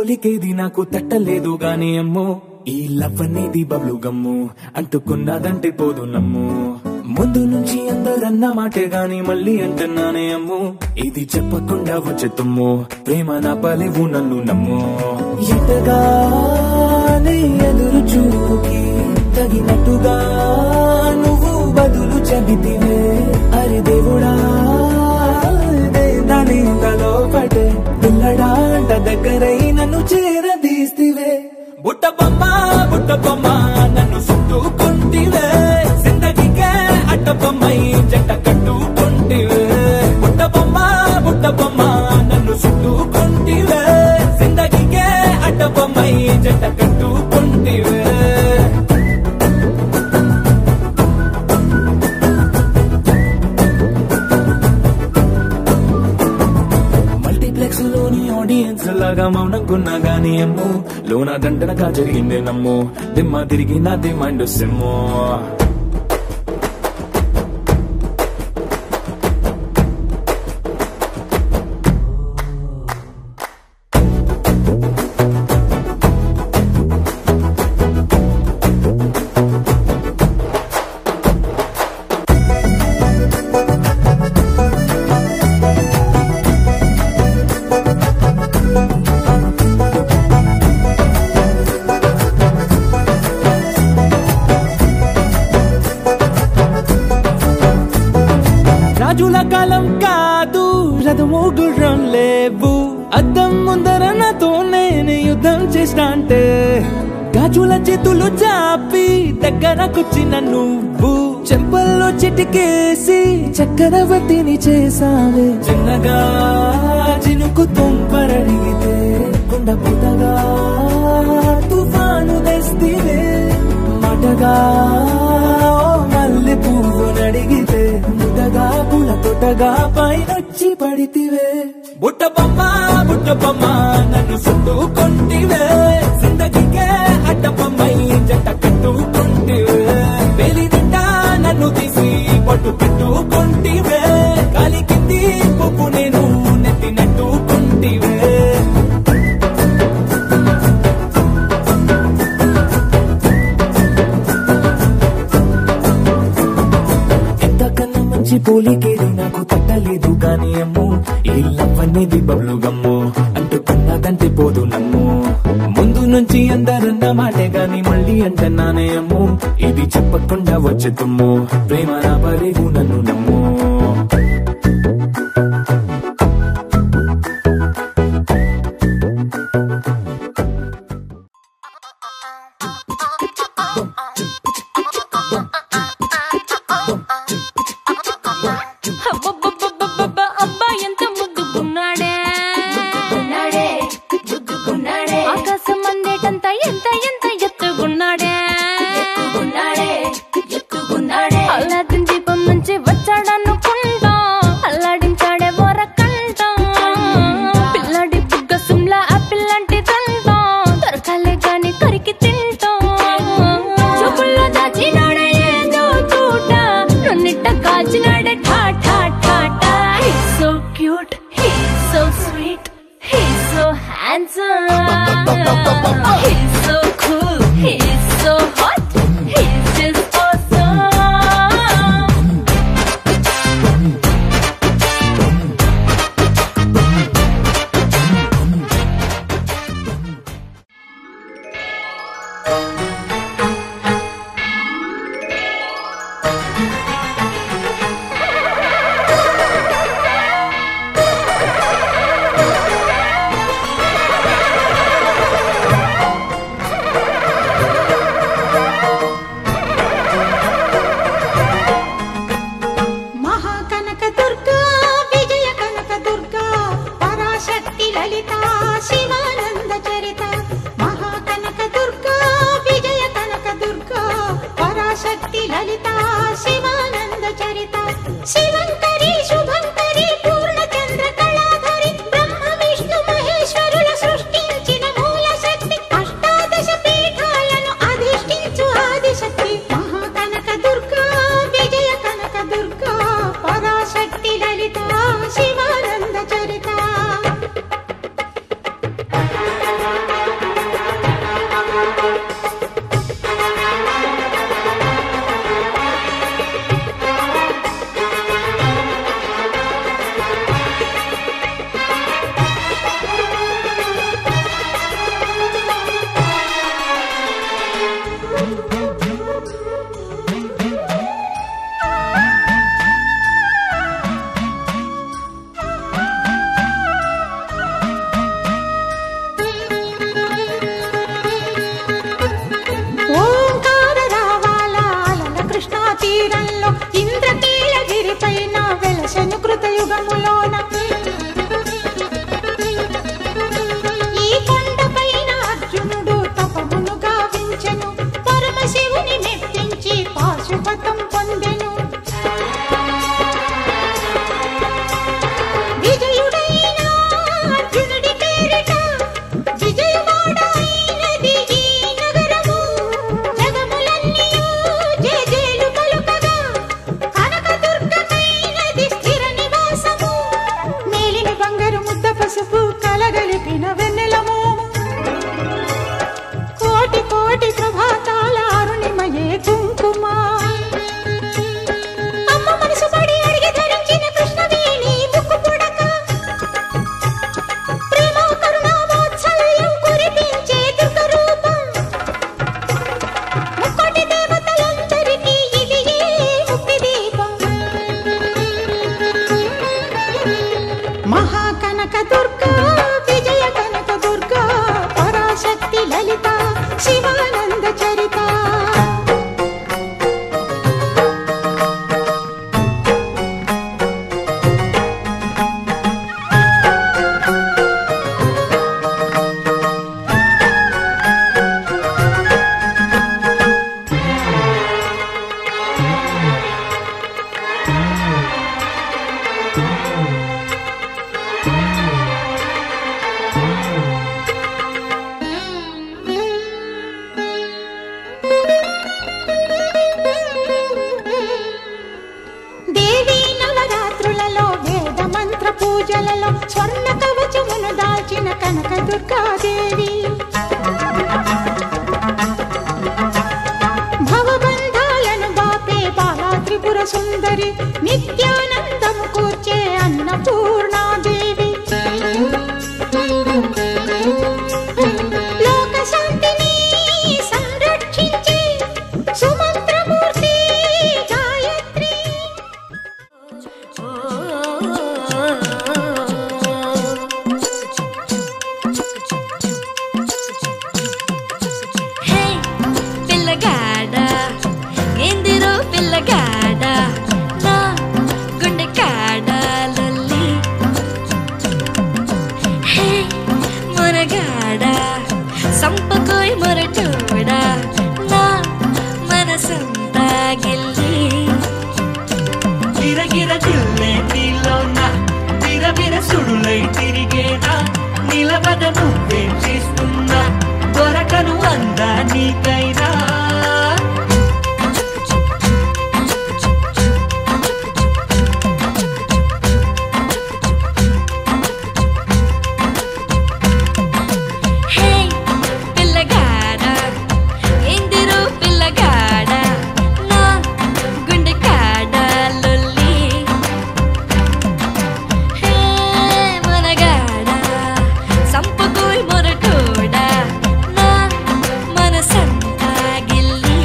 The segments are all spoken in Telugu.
పోలికేది నాకు తట్టలేదు గాని అమ్మో ఈ లవ్ అనేది బబ్లు గమ్ము అంటుకున్నదంటే పోదు నమ్ము ముందు నుంచి అందరన్న మాటే గాని మళ్ళీ అంటున్నానే అమ్ము ఇది చెప్పకుండా వచ్చే తుమ్ము ప్రేమ నా పలివు నన్ను నమ్ము ఎంతగానే ఎదురు చూకి తగినట్టుగా నువ్వు బదులు చెబితివే అరే దేవుడా దాని తలో పటే పిల్లడాంట దగ్గరై నన్ను చేరదీస్తివే బుట్ట బొమ్మ నన్ను చుట్టుకుంటివే జిందగీకే అట్ట బొమ్మై జంట కట్టుకుంటివే బుట్ట బొమ్మ నన్ను చుట్టుకుంటివే జిందగీకే అట్ట బొమ్మై జంట కట్టుకుంటివే ఆడియన్స్ లాగా మౌనంకున్నా గానీ అమ్ము లోన దండనగా జరిగిందే నమ్ము దిమ్మ తిరిగి నాదే మైండ్ సిమ్ము రాజుల కాలం కాదు రథము గుర్రం లేవు అద్దం ముందర నాతో నేను యుద్ధం చేస్తా అంటే గాజుల చేతులు చాపి దగ్గరకొచ్చిన నువ్వు చెంపల్లో చిటికేసి చక్రవర్తిని చేసావే చిన్నగా చినుకు తుంపరడిగితే కుండ పుతగా తుఫాను తెస్తివే మాటగా మల్లె పువ్వు నడిగితే ముద్దగా పూల తోటగా పైనొచ్చి పడితివే బుట్ట బొమ్మ నన్ను చుట్టుకుంటివే జిందగీకే అడ్డ బొమ్మై జంట కట్టుకుంటివే వేలి నిండా నన్ను తీసి పట్టు పెట్టుకుంటివే కాలి కింది పువ్వు నేను నెత్తినట్టుకుంటివే పోలికేది నాకు తట్టలేదు గాని అమ్ము ఈ లవ్ అనేది బబ్లు గమ్ము అంటుకున్నదంటే పోదు నమ్ము ముందు నుంచి అందరన్న మాటే గాని మళ్ళీ అంటున్నానే అమ్ము ఇది చెప్పకుండా వచ్చే తుమ్ము ప్రేమ నా పలివు నన్ను నమ్ము ఇంద్రకీలగిరిపైన వెలసెను కృతయుగములోన ఈ కొండపైన అర్జునుడు తపమును గావించెను పరమశివుని మెప్పించి పాశుపతం పొందెను విజయుడైన అర్జునుడి పేరిట విజయవాడ అయినది ఈ నగరము జగములన్నీయు జయజేలు పలుకగా కనకదుర్గమైనది స్థిర నివాసము మేలిన బంగారు ముద్ద పసుపు కలగలిపిన వెన్నెలము కోటి కోటి ప్రభాతాల అరుణిమయే కుంకుమ అమ్మ మనసు పడి అడిగి ధరించిన కృష్ణవేణి ముక్కు పుడక ప్రేమ కరుణ వాత్సల్యం కురిపించే దుర్గ రూపం ముక్కోటి దేవతలందరికీ ఇది ఏ ముక్తి దీపం మహాకనక దుర్గా విజయ కనక దుర్గా పరాశక్తి లలిత శివానంద చరిత దేవీ నవరాత్రులలో వేద మంత్ర పూజలలో స్వర్ణ కవచమును దాల్చిన కనక దుర్గాదేవి భవబంధాలను బాపే బాలా త్రిపుర సుందరి నిత్యానందము కూర్చే అన్నపూర్ణాదేవి లోక శాంతిని సంరక్షించే సుమంత్రమూర్తి గాయత్రి హే పిల్లగాడ ఏందిరో పిల్లగాడ నా గుండె కాడ లొల్లి హే మొరగాడ సంపకోయ్ మొరటోడా నా మనసంతా గిల్లి గిరగిర జిల్లే నీలోన విరవిర సుడులై తిరిగేనా నిలబడ నువ్వేం చేస్తున్నా దొరకను అందా నీకైనా హే పిల్లగాడ ఏందిరో పిల్లగాడ నా గుండె కాడ లొల్లి హే మనగాడ సంపకోయ్ మొరటోడా నా మనసంతా గిల్లి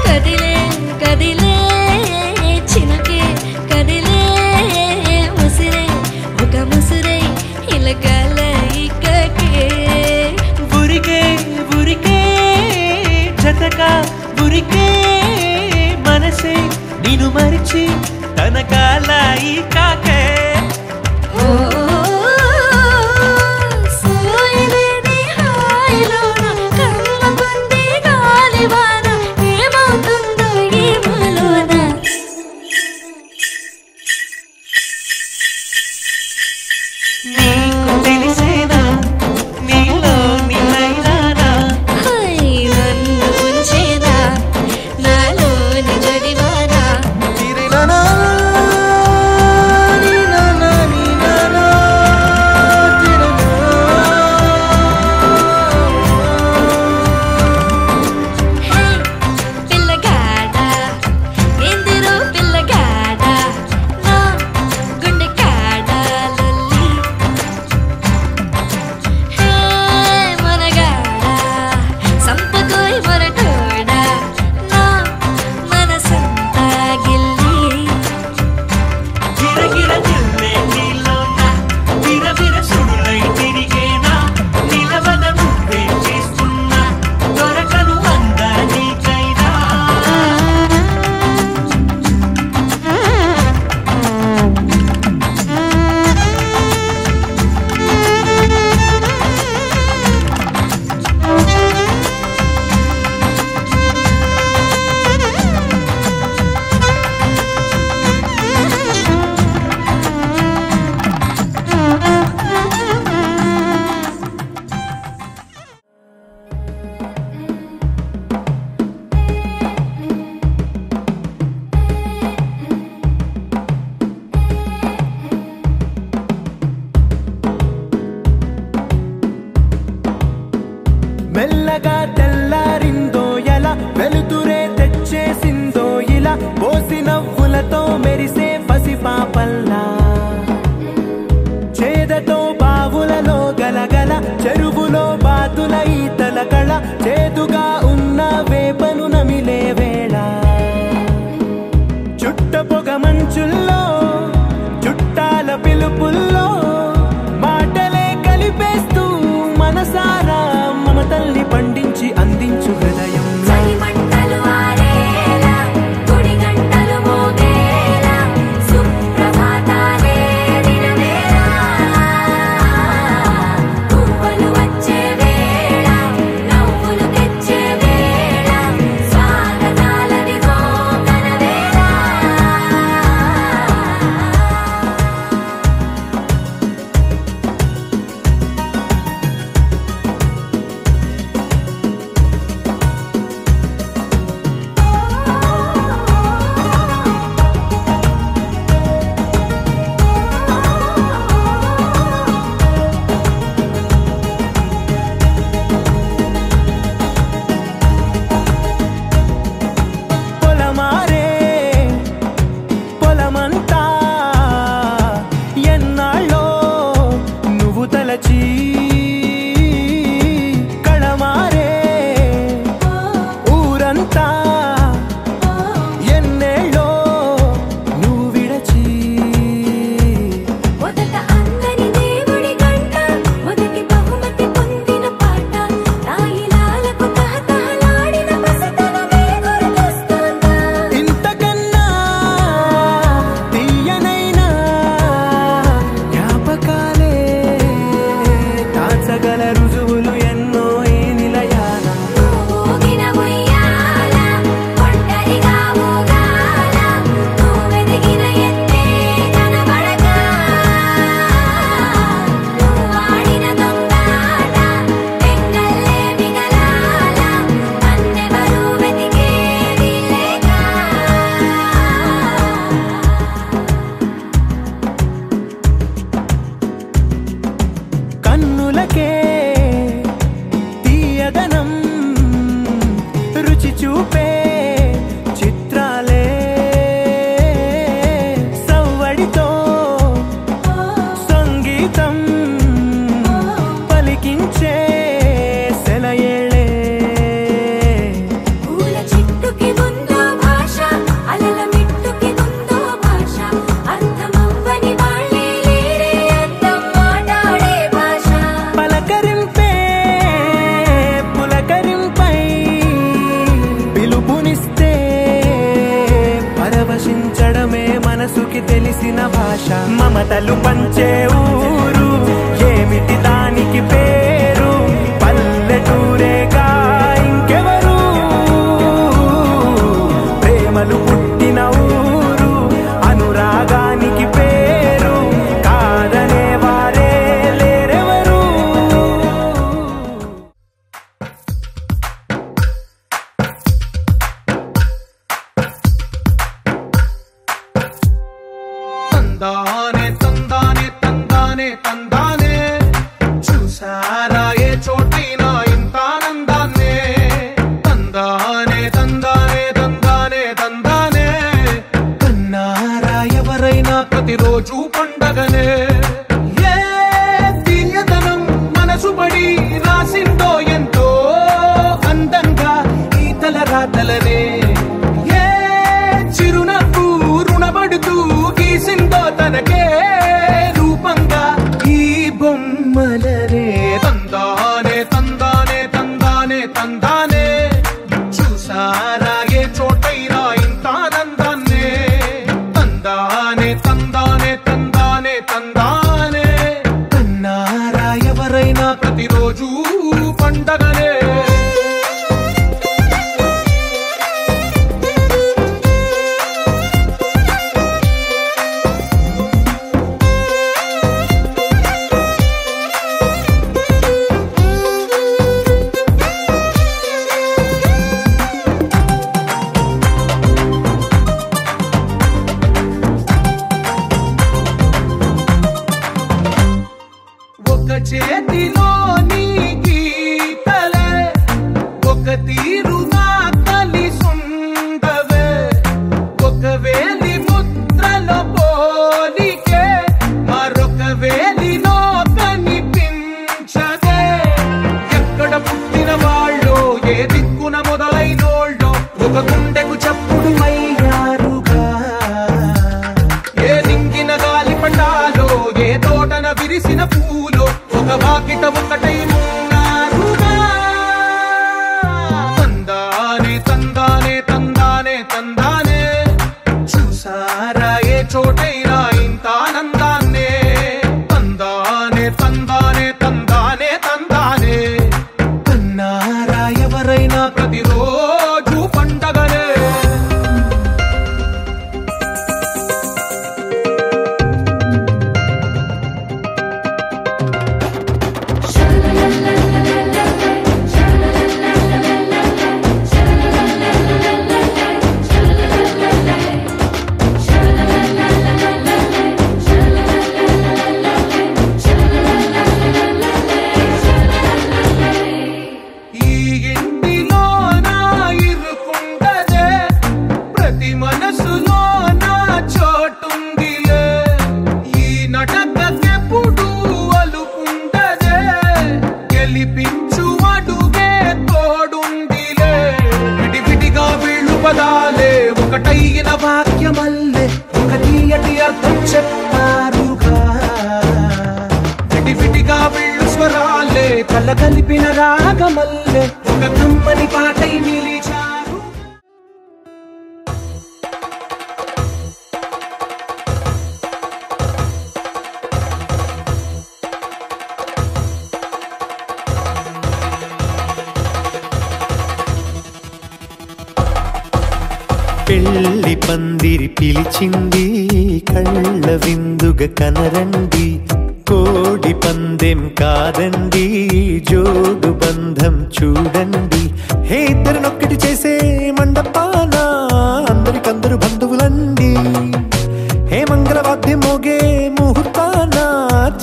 కదిలే కదిలే చినుకే కదిలే ముసిరే ఒక ముసిరే ఇలకల ఇక్కకే ఉరికే ఉరికే జతగా ఉరికే మనసే నిన్ను మరిచి తన కాలాయి కాకే ఓ సోయలేని హాయిలోన కమ్మ పొంది గాలివాన ఏమవుతుందో ఏమలోన నీకు తెలిసేనా నీలో నీలైనానా హై నన్ను ఉంచేనా నాలోని జడివానా తిరిలనా పొగమంచుల్లో చుట్టాల పిలుపుల్లో మాటలే కలిపేస్తూ మనసారా మమతల్ని పండించి అందించు హృదయం మమతలు పంచే ఊరు ఏమిటి దానికి పేరు పల్లెటూరేగా ఇంకెవరు ప్రేమలు పుట్టిన ఊరు అనురాగానికి పేరు కాదనే వారే లేరెవరు తందానే తందానే తందానే తందానే చూసారా ఏ చోటైనా ఇంత ఆనందాన్నే తందానే తందానే తందానే తందానే కన్నారా ఎవరైనా ప్రతిరోజు పండగనే ఏ దివ్యతనం మనసు పడి రాసిందో ఎంతో అందంగా ఈ తలరాతలనే ఏ చిరునవ్వు రుణపడుతూ గీసిందో తనకే రూపంగా ఈ బొమ్మలనే తందానే తందానే తందానే తందానే చూసారా ఏ చోటైనా ఇంత ఆనందాన్నే తందానే తందానే తందానే తందానే కన్నారా ఎవరైనా ప్రతిరోజు పండగనే చేతిలో నీ గీతలే ఒక తీరుగా కలిసుండవే ఒక వేలి ముద్రలో పోలికే మరొక వేలిలో కనిపించదే ఎక్కడ పుట్టిన వాళ్ళో ఏ దిక్కున మొదలైనోళ్ళో ఒక గుండెకు చప్పుడు అయ్యారుగా చోటైనా ఇంత ఆనందాన్నే తందానే తందానే తందానే తందానే కన్నారా ఎవరైనా ప్రతిరోజు పండగనే ఒకటైన వాక్యమల్లే ఒక తీయటి అర్థం చెప్పారుగా విడివిడిగా వీళ్ళు స్వరాలే కల కలిపిన రాగమల్లే ఒక కమ్మని పాటై నిలిచారు పెళ్లి పందిరి పిలిచింది కళ్ళ విందుగ కనరండి కోడి పందెం కాదండి జోడు బంధం చూడండి హే ఇద్దరినొక్కటి చేసే మండపాన అందరికందరు బంధువులండి హే మంగళవాద్యం మోగే ముహూర్తాన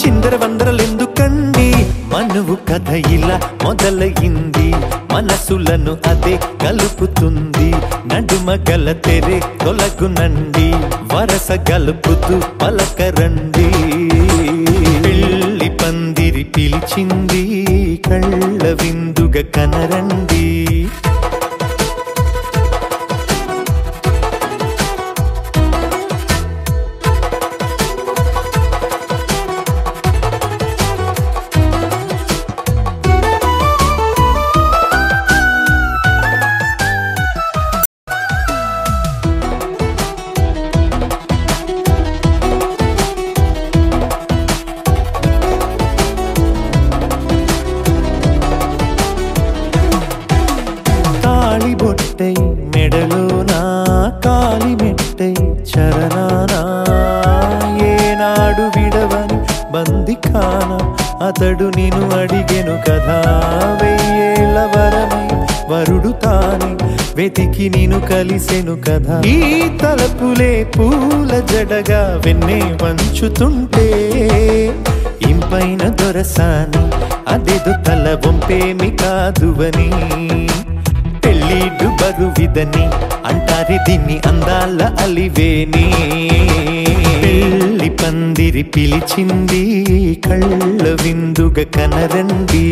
చిందర వందరలెందుకండి మనువు కథ ఇలా మొదలయింది మనసులను అదే కలుపుతుంది నడుమ గల తెరే తొలగునండి వరస గలుపుతూ పలకరండి పెళ్లి పందిరి పిలిచింది కళ్ళ విందుగ కనరండి మెడలోనా కాలి మెట్టై చరణానా ఏనాడు విడవని బందిఖాన అతడు నిన్ను అడిగెను కదా వెయ్యేళ్ళ వరమై వరుడు తానే వెతికి నిన్ను కలిసెను కదా ఈ తలపులే పూల జడగా వెన్నే వంచుతుంటే ఇంపైన దొరసాని అదేదో తల వంపేమి కాదువని పెళ్ళిడు బరువిదని అంటారే దీన్ని అందాల అలివేని పెళ్లి పందిరి పిలిచింది కళ్ళ విందుగ కనరండి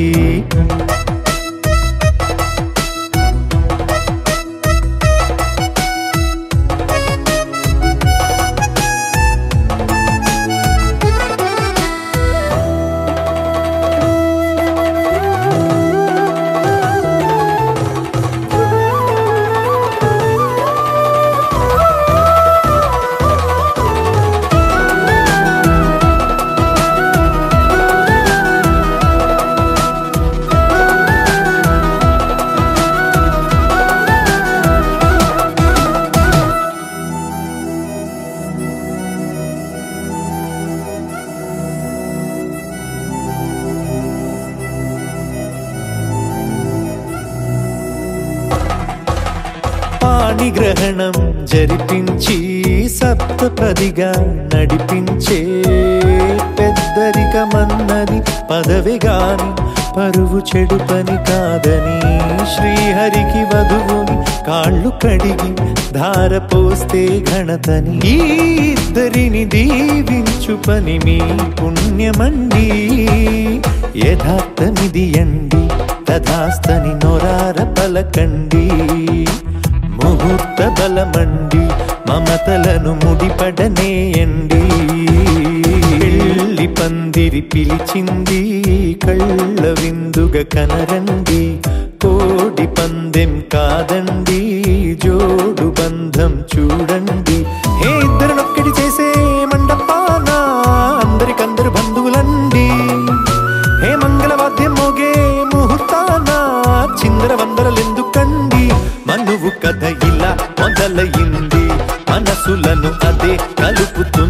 గ్రహణం జరిపించి సప్తపదిగా నడిపించే పెద్దరికమన్నది పదవి గాని పరువు చెడు పని కాదని శ్రీహరికి వధువుని కాళ్ళు కడిగి ధార పోస్తే ఘనతని ఈ ఇద్దరిని దీవించు పని మీ పుణ్యమండి యథార్థమిది అండి తథాస్తని నొరార పలకండి ముహూర్త బలమండి మమతలను ముడిపడనేయండి పెళ్లి పందిరి పిలిచింది కళ్ళ విందుగ కనరండి కోడి పందెం కాదండి జోడు బంధం చూడండి హే ఇద్దరినొక్కటి చేసే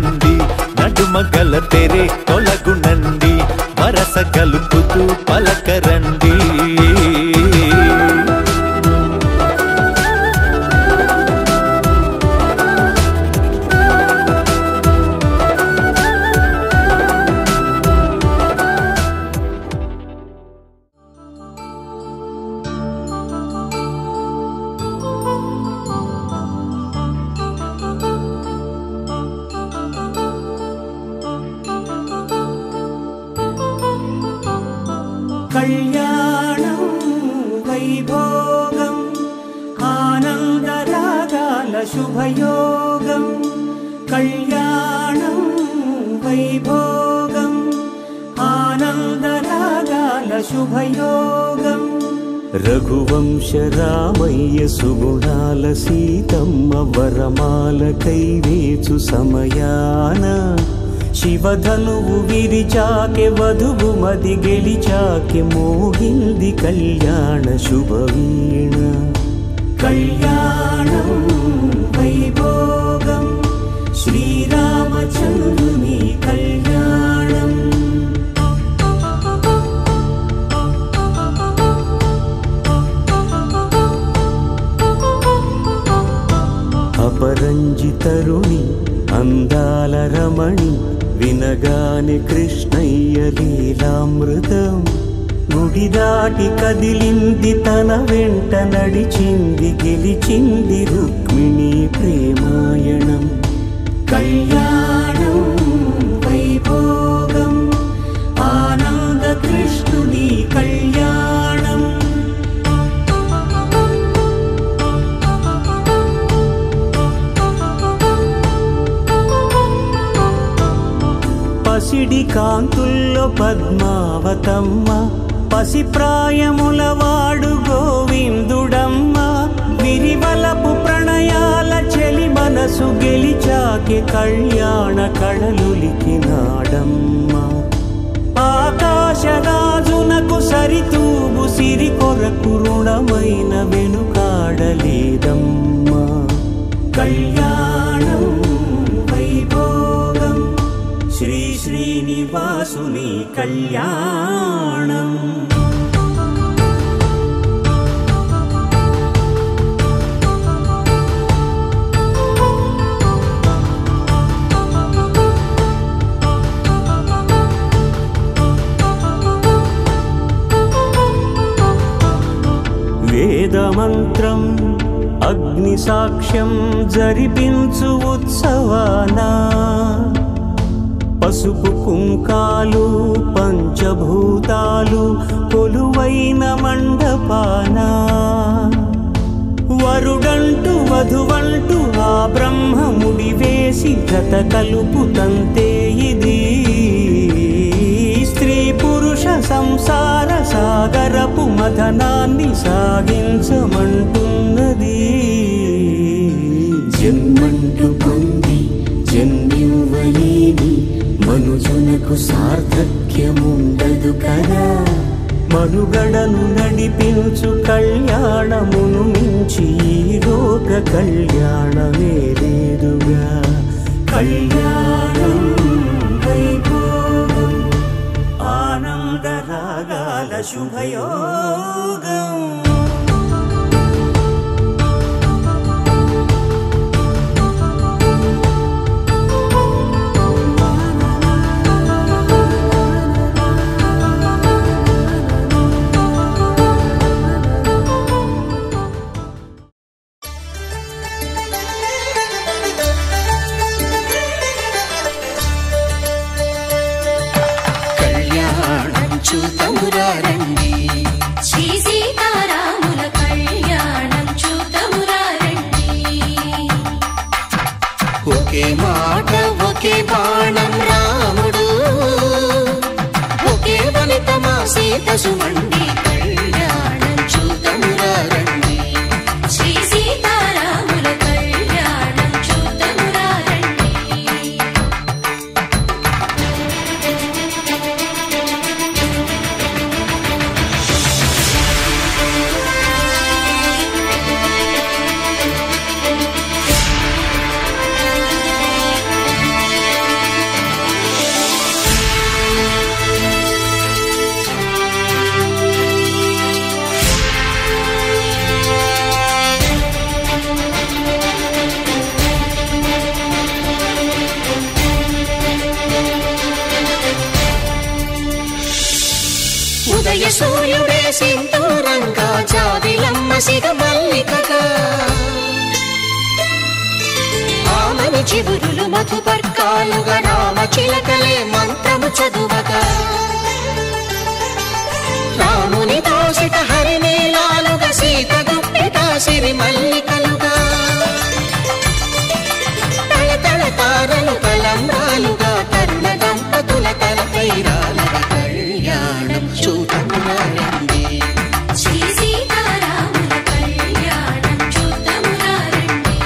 ఉంది నడుమ గల తెరే తొలగునండి వరస గలుపుతూ పలకరండి కళ్యాణం వైభోగం ఆనందరాగాల శుభయోగం కళ్యాణం వైభోగం ఆనందరాగాల శుభయోగం రఘువంశ రామయ్య సుగుణాల సీతమ్మ వరమాల కైవేచు సమయాన శివధనువు విరిచాకె వధువు మది గెలిచాకె మోగింది కళ్యాణ శుభవీణ కళ్యాణం వైభోగం శ్రీరామచంద్రుని కళ్యాణం అపరంజి తరుణి అందాల రమణి వినగాని కృష్ణయ్య లీలామృతం గుడి దాటి కదిలింది తన వెంట నడిచింది గెలిచింది రుక్మిణి ప్రేమాయణం కళ్యాణం వైభోగం ఆనంద కృష్ణుని కళ్యాణం పసిడి కాంతుల్లో పద్మావతమ్మ పసిప్రాయముల వాడు గోవిందుడమ్మ విరివలపు ప్రణయాల చెలి మనసు గెలిచాకె కళ్యాణ కళలులికినాడమ్మ ఆకాశరాజునకు సరితూబు సిరి కొరకు రుణమైన వెనుకాడలేదమ్మ కళ్యాణం వైభోగం శ్రీ శ్రీనివాసుని కళ్యాణం వేదమంత్రం అగ్ని సాక్ష్యం జరిపించు ఉత్సవానా పసుపు కుంకాలు పంచభూతాలు కొలువైన మండపాన వరుడంటూ వధువంటూ ఆ బ్రహ్మముడి వేసి జత కలుపుతంతే ఇది స్త్రీ పురుష సంసార సాగరపు మథనాన్ని సాగించమంటున్నది జన్మంటూ పొంది జన్మివ్వలేని మనుజునకు సార్థక్యముండదు కదా మనుగడను నడిపించు కళ్యాణమును మించి ఈ లోక కళ్యాణమే లేదుగా కళ్యాణం వైభోగం ఆనందరాగాల శుభయోగం చూతమురారండి శ్రీ సీతారాముల కళ్యాణం చూతమురారండి ఒకే మాట ఒకే బాణం రాముడు ఒకే వనిత మా సీత సుమండి కళ్యాణం చూతమురారండి శ్రీ సీతారాముల కళ్యాణం చూతమురారండి సింధూరంగా జాబిలమ్మ సిగ మల్లికగా ఆమని చివురులు మధుపర్కాలుగా రామ చిలకలే మంత్రము చదువగా రాముని దోసిట హరినీలాలుగా సీత గుప్పిట సిరి మల్లికలుగా తళతళ తారలు తలంబ్రాలుగా తరుణ దంపతుల తలపైరాలుగా కళ్యాణం చూడమురారండి శ్రీ సీతారాముల కళ్యాణం చూడమురారండి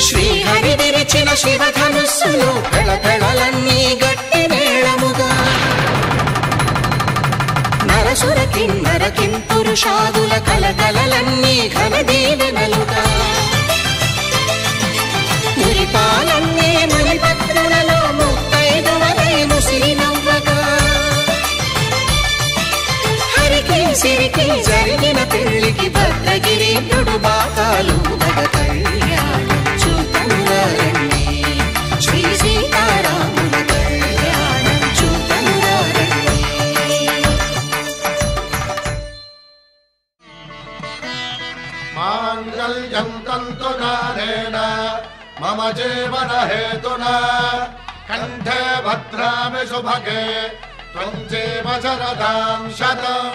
శ్రీహరి విరిచిన శివధనుస్సులు పెళపెళలన్నీ గట్టి మేళముగా నరసుర కిన్నర కింపురుషాదుల కలకలలన్నీ ఘన దీవెనలుగా మురిపాలన్నీ మణిపత్రులలో ముత్తైదువలై ముసిరి నవ్వగా హరికి సిరికి జరిగిన పెళ్లికి భద్రగిరీంద్రుడు బాకాలు కళ్యాణం చూడమురారండి శ్రీ సీతారాముల కళ్యాణం చూడమురారండి మాంగళ్యం తంతునానేన మమ జీవన హేతునా కంఠే భద్రామి శుభగే త్వం జీవ శరదాం శతం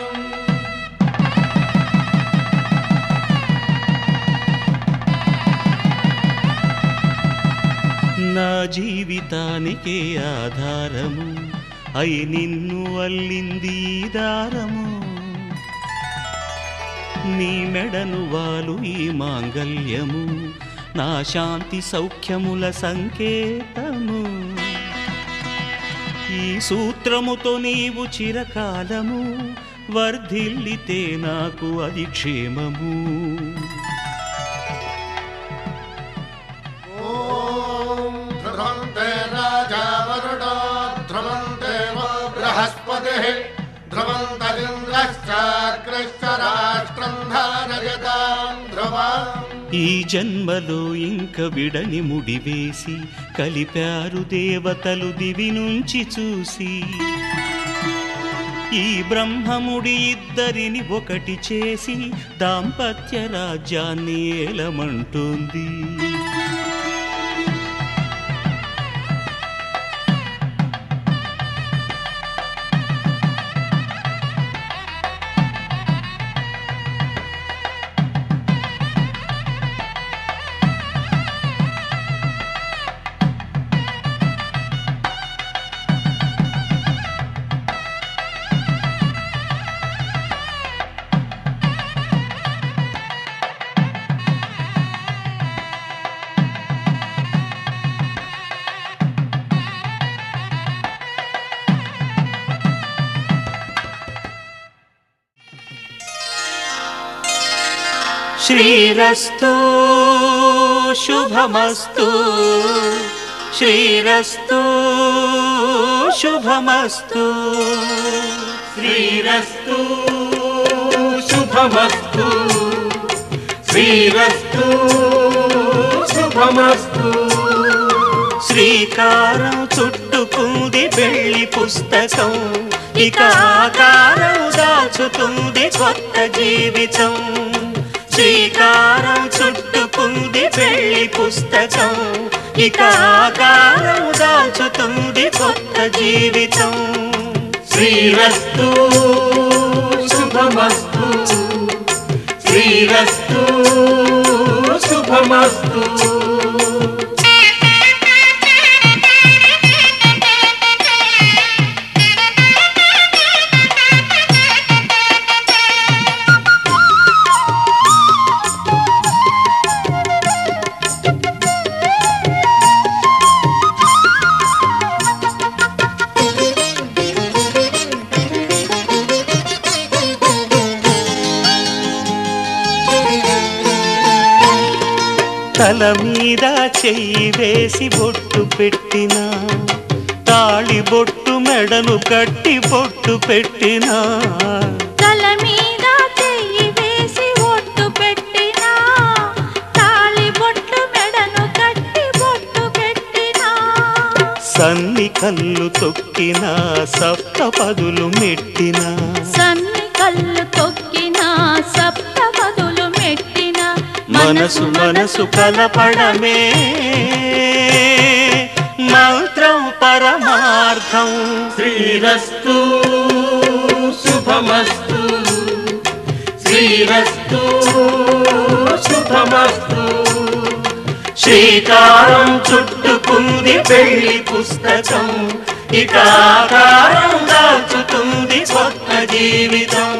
నా జీవితానికే ఆధారము అయి నిన్ను అల్లింది ఈ దారము నీ మెడను వాలు ఈ మాంగల్యము నా శాంతి సౌఖ్యముల సంకేతము ఈ సూత్రముతో నీవు చిరకాలము వర్ధిల్లితే నాకు అది క్షేమము ధ్రువంతే రాజా వరుడో ధ్రువంతే బృహస్పతిః ధ్రువంతరింద్రశ్చాగ్రశ్చ రాష్ట్రం ధారయతాం ధ్రువం ఈ జన్మలో ఇంక విడని ముడివేసి కలిపారు దేవతలు దివి నుంచి చూసి ఈ బ్రహ్మముడి ఇద్దరిని ఒకటి చేసి దాంపత్య రాజ్యాన్ని ఏలమంటుంది శ్రీరస్తు శుభమస్తు శ్రీరస్తు శుభమస్తు శ్రీరస్తు శుభమస్తు శ్రీరస్తు శుభమస్తు శ్రీకారం చుట్టుకుంది పెళ్లి పుస్తకం ఇక ఆకారం దాచుతుంది కొత్త జీవితం శ్రీకారం చుట్టుకుంది పెళ్లి పుస్తకం ఇక ఆకారం దాచుతుంది కొత్త జీవితం శ్రీరస్తు శుభమస్తు శ్రీరస్తు శుభమస్తు తల మీద చెయ్యి వేసి బొట్టు పెట్టినా తాళి బొట్టు మెడను కట్టి బొట్టు పెట్టినా తల మీద చెయ్యి వేసి బొట్టు పెట్టినా తాళి బొట్టు మెడను కట్టి బొట్టు పెట్టినా సన్ని కళ్ళు తొక్కినా సప్తపదులు మెట్టినా సన్ని కళ్ళు తొక్కినా సప్తపదులు మెట్టినా మనసు మనసు కలపడమే మంత్రం పరమార్థం శ్రీరస్తు శుభమస్తు శ్రీరస్తు శుభమస్తు శ్రీకారం చుట్టుకుంది పెళ్లి పుస్తకం ఇక ఆకారం దాచుతుంది కొత్త జీవితం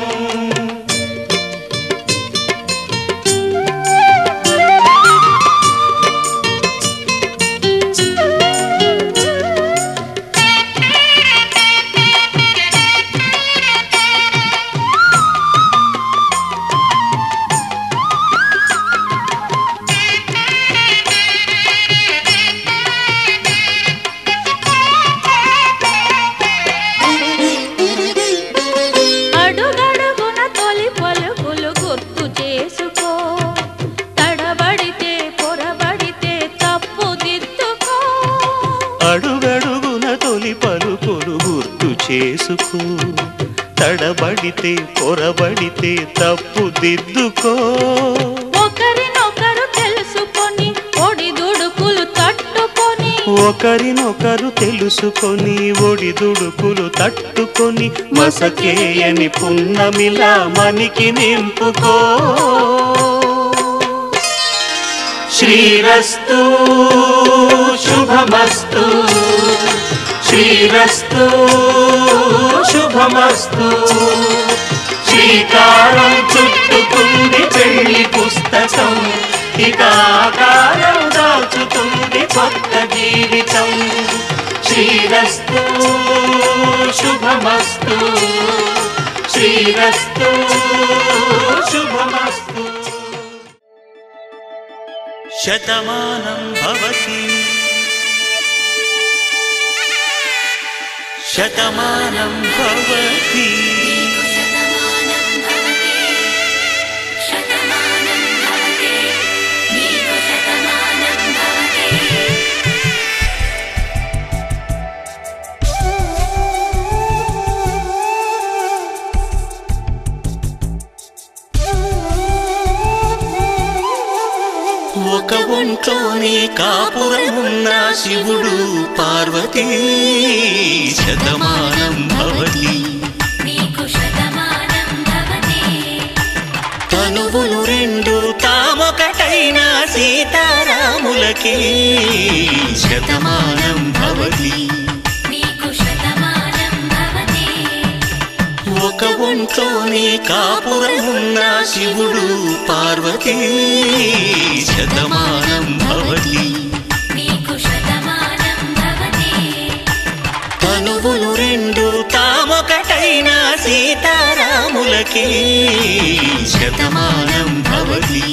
అడుగడుగున తొలి పలుకులు గుర్తు చేసుకో తడబడితే పొరబడితే తప్పు దిద్దుకో ఒకరినొకరు తెలుసుకొని ఒడిదుడుకులు తట్టుకొని ఒకరినొకరు తెలుసుకొని ఒడిదుడుకులు తట్టుకొని మసకేయని పున్నమిలా మనికి నింపుకో శ్రీరస్తు శుభమస్తు శ్రీరస్తు శుభమస్తు శ్రీకారం చుట్టుకుంది పెళ్లి పుస్తకం ఇక ఆకారం దాచుతుంది కొత్త జీవితం శ్రీరస్తు శుభమస్తు శ్రీరస్తు శుభమస్తు శతమానం భవతి శతమానం భవతి ఒక ఒంట్లోనే కాపురమున్న శివుడు పార్వతీ శతమానం భవతి తనువులు రెండు తామొకటైన సీతారాములకి శతమానం భవతి ఒక ఒంట్లోనే కాపురమున్న శివుడు పార్వతీ శతమానం భవతి తనువులు రెండు తామొకటైన సీతారాములకి శతమానం భవతి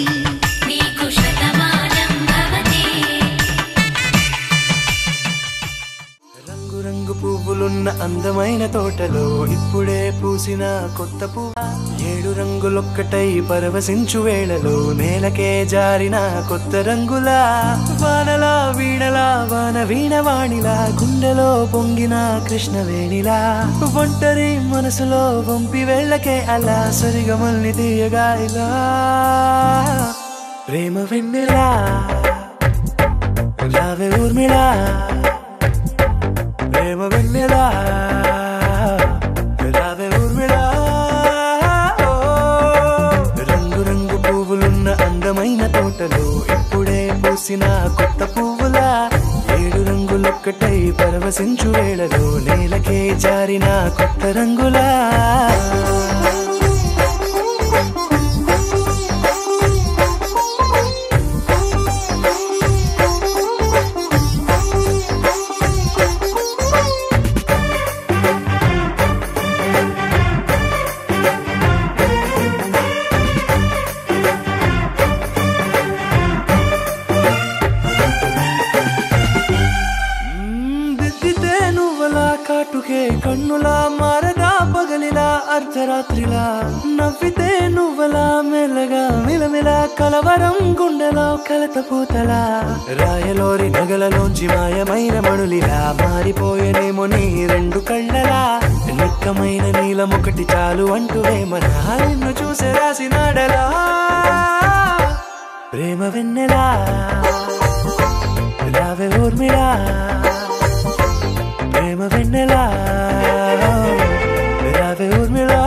రంగు పువ్వులున్న అందమైన తోటలో ఇప్పుడే పూసిన కొత్త పువ్వు 7 రంగులొక్కటై పరవశించు వేళలో నేలకే జారిన కొత్త రంగులా వానలా వీణలా వాన వీణవాణిలా గుండెలో పొంగిన కృష్ణవేణిలా ఒంటరి మనసులో వంపి వెళ్ళకే అలా సరిగమల్ని తీయగా ఇలా ప్రేమ వెన్నెలా రావే ఊర్మిళా ప్రేమ వెన్నెలా రావే ఊర్మిళా రంగు రంగు పువ్వులున్న అందమైన తోటలో ఇప్పుడే పూసిన కొత్త పువ్వులా 7 రంగులొక్కటై పరవశించు వేళలో నేలకే జారిన కొత్త రంగులా అర్ధరాత్రిలా నవ్వితే నువ్వలా మెల్లగా మిలమిల కలవరం గుండెలో కలతపూతలా రాయలోరి నగలలోంచి మాయమైన మణులిలా మారిపోయేనేమో నీ రెండు కళ్ళలా నిక్కమైన నీలం ఒకటి చాలు అంటూ వేమన నిన్ను చూసే రాసినాడలా ప్రేమ వెన్నెలా రావే ఊర్మిళా ప్రేమ వెన్నెలా రావే ఊర్మిళా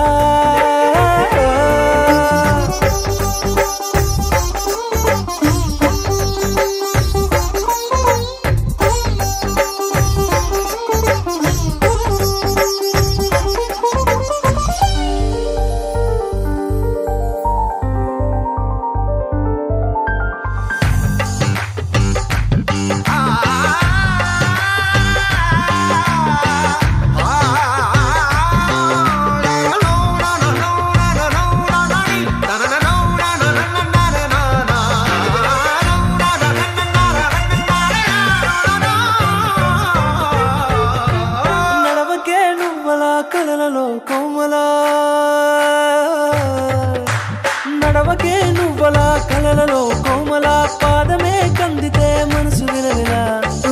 నడవకే నువ్వలా కలలలో కోమలా పాదమే కందితే మనసు విలవిలా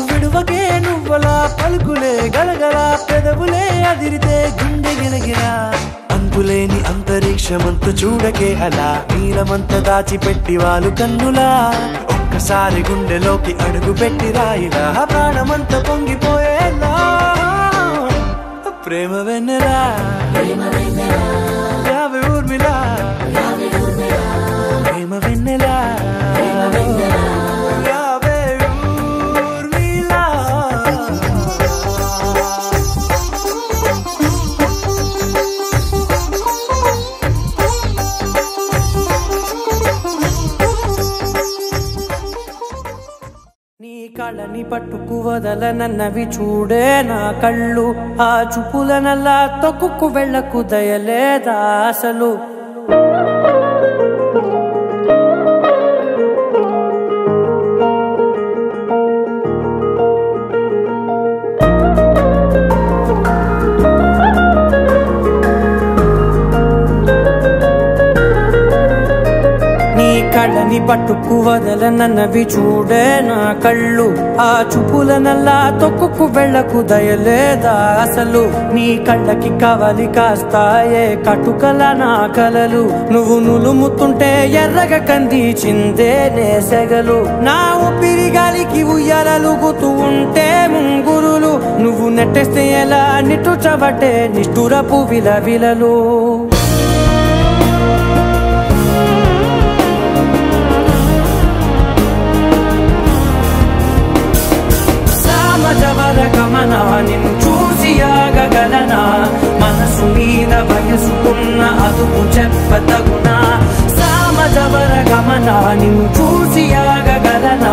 విడువకే నువ్వలా పలుకులే గలగల పెదవులే అదిరితే గుండె గిలగిలా అంతులేని అంతరిక్షమంత చూడకే అలా నీలమంత దాచిపెట్టి వాళ్ళు కన్నులా ఒక్కసారి గుండెలోకి అడుగు పెట్టి రాయిలా ప్రాణమంత పొంగిపోయేలా ప్రేమ వెన్నెలా రావే ఊర్మిళా ప్రేమ వెన్నెలా రావే ఊర్మిళా నీ కళ్ళని పట్టుకు వదలనన్నవి చూడే నా కళ్ళు ఆ చూపులనల్లా తొక్కుకు వెళ్ళకు దయలేదా అసలు కళ్ళని పట్టుకు వదలనన్నవి చూడే నా కళ్ళు ఆ చూపులనల్లా తొక్కుకు వెళ్ళకు దయలేదా అసలు నీ కళ్ళకి కవలి కాస్తాయే కటుకల నా కలలు నువ్వు నులుముతుంటే ఎర్రగా కందిచిందే నేసెగలు నా ఊపిరి గాలికి ఉయ్యాలలుగుతూ ఉంటే ముంగురులు నువ్వు నెట్టేస్తే ఎలా నిట్టుచబట్టే నిష్ఠురపు విలవిలలు గమనా నిన్ను చూసి ఆగగలనా మనసు మీద వయసుకున్న అదుపు చెప్పతగునా సామజవర గమనా నిన్ను చూసి ఆగగలనా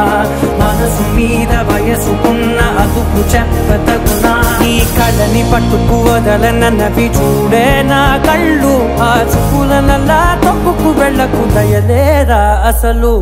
మనసు మీద వయసుకున్న అదుపు చెప్పతగునా నీ కళ్ళని పట్టుకు వదలనన్నవి చూడే నా కళ్ళు ఆ చూపులనల్లా తొక్కుకు వెళ్ళకు దయలేరా అసలు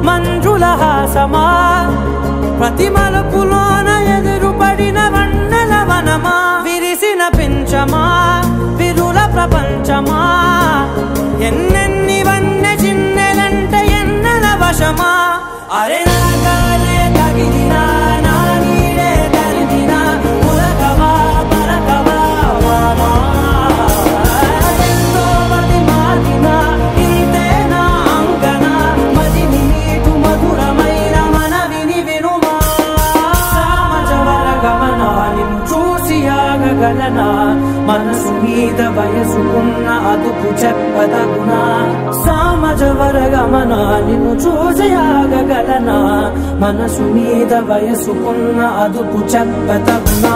మంజుల హాసమా ప్రతి మలుపులోన ఎదురుపడిన వన్నెల వనమా విరిసిన పించమా విరుల ప్రపంచమా ఎన్నెన్ని వన్నె చిన్నెలంటే ఎన్నెల వశమా అరే నాగాలే తగిలినా నా నీడే తరిమినా ఉలకవా పరకవా వామా ఎంతో మతి మారినా ఇంతేనా అంకన మదిని నీటు మధురమైన మనవిని వినుమా సామజవర గమనా నిన్ను చూసి ఆగ ఆగగలనా మనసు మీద వయసుకున్న అదుపు చెప్పదగునా సామజవరగమనా నిన్ను చూసి ఆగగలనా మనసు మీద వయసుకున్న అదుపు చెప్పదగునా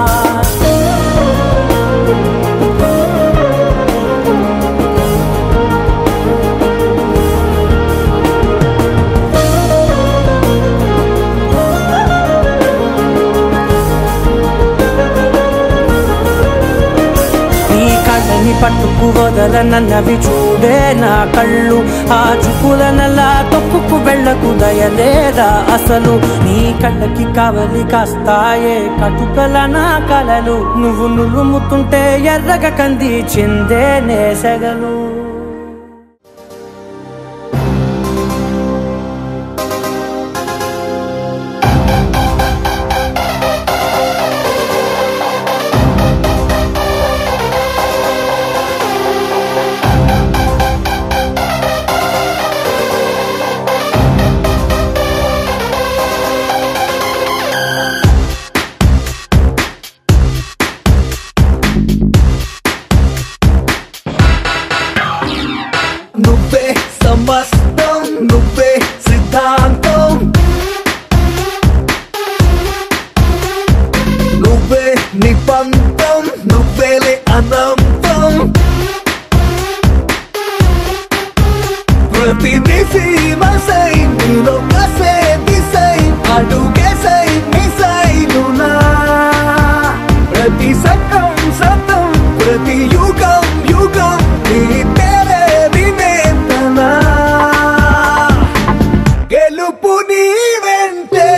పట్టుకు వదలనన్నవి చూడే నా కళ్ళు ఆ చూపులనలా తొక్కుకు వెళ్ళకు దయలేదా అసలు నీ కళ్ళకి కావలి కాస్తాయే కటుకల నా కలలు నువ్వు నులుముతుంటే ఎర్రగ కంది చిందే నేసగలు సమస్తం నువ్వే సిద్ధాంతం నువ్వే నిబంధం నువ్వేలే అనంతం ప్రతి నిసీమసై నీలో కసే దిశై అడుగేసై మిసైలునా ప్రతి సకం సతం ప్రతి యుగం యుగం నీ గెలుపు నీ వెంటే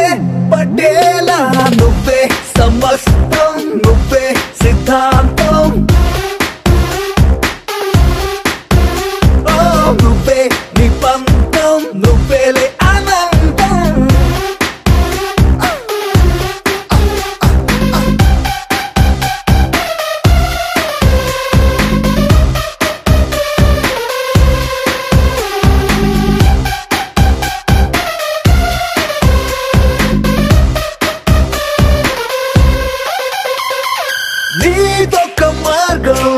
పటేలా నువ్వే సమస్తం నువ్వే సిద్ధాంతం నువ్వే నిబంధం నువ్వేలే అనంతం నీదొక్క మార్గం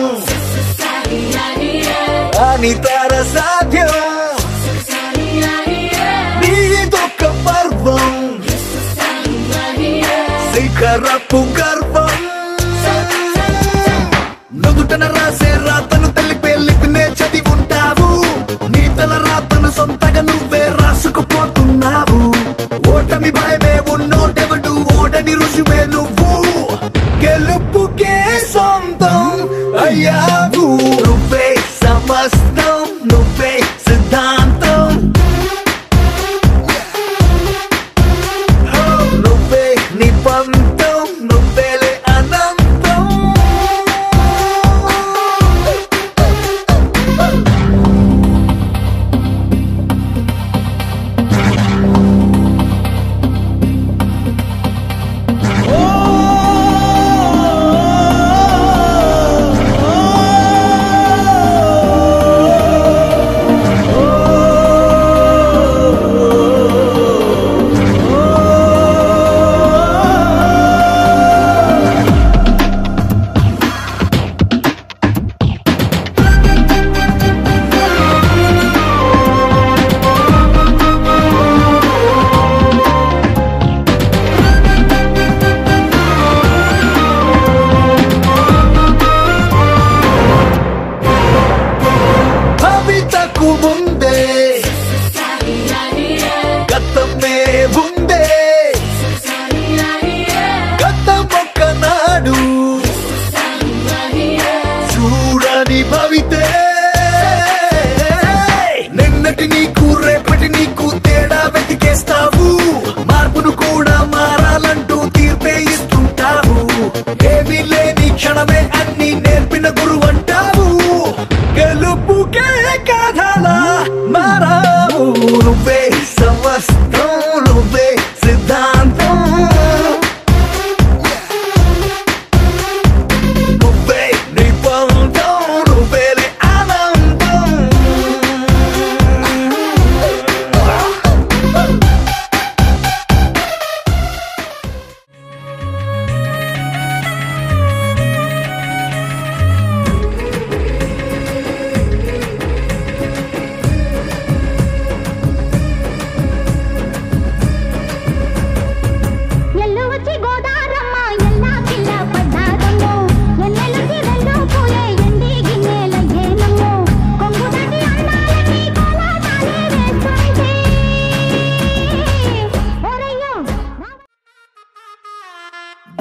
అనితర సాధ్యం నీదొక్క పర్వం శిఖరపు గర్వం నుదుటన రాసే రాతను తెలిపే లిపినే చదివి ఉంటావు నీ తల రాతను సొంతగా నువ్వే రాసుకుపోతున్నావు ఓటమి భయమే ఉన్నోటెవడు ఓడని రుజువే నువ్వు గెలుపుకే సొంతం అయ్యావు నువ్వే సమస్తం నువ్వే సిద్ధాంతం నువ్వే నిబంధం నువ్వేలే అనంతం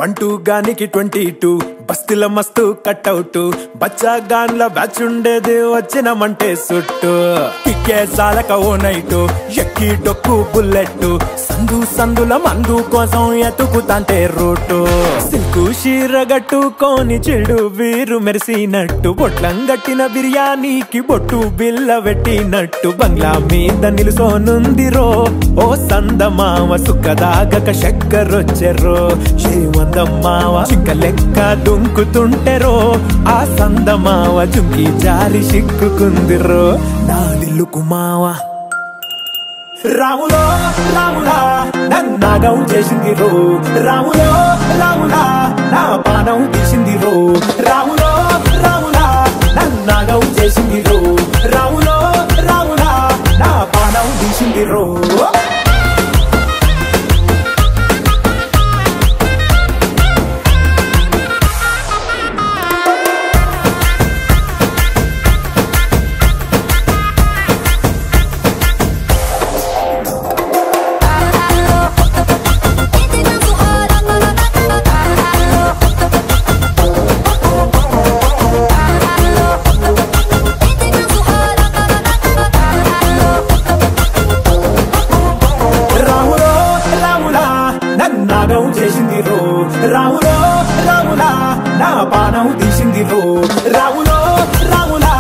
1 గానికి 22 బస్తిల మస్తు కట్అవుట్ బచ్చా గాన్ల బ్యాచ్ ఉండేది వచ్చినమంటే సుట్టు కిక్కే సాలక ఓ నైటు ఎక్కి డొక్కు బుల్లెట్ సందుల మందు కోసం ఎతుకుతాంటే రూటు సిల్కు షీరగట్టుకోని చెడు వీరు మెరిసినట్టు బొట్లం గట్టిన బిర్యానీకి బొట్టు బిల్ల పెట్టినట్టు బంగ్లా మీద నిలుసోనుందిరో ఓ సందమావ సుఖదాగక చక్కరొచ్చెరో చేమందమ్మావ చిక్క లెక్క దుంకుతుంటెరో ఆ సందమావ జుంకి జారి సిక్కుకుందిరో నాదిల్లుకు మావ రాములో రాములా నన్నాగం చేసింది రో రాములో రాములా నా పానం తీసింది రో రాములో రాములా నన్నాగం చేసింది రో రాములో రాములా నా పానం తీసింది రో చేసింది రో రాములో రాములా నా పానం తీసింది రో రాములో రాములా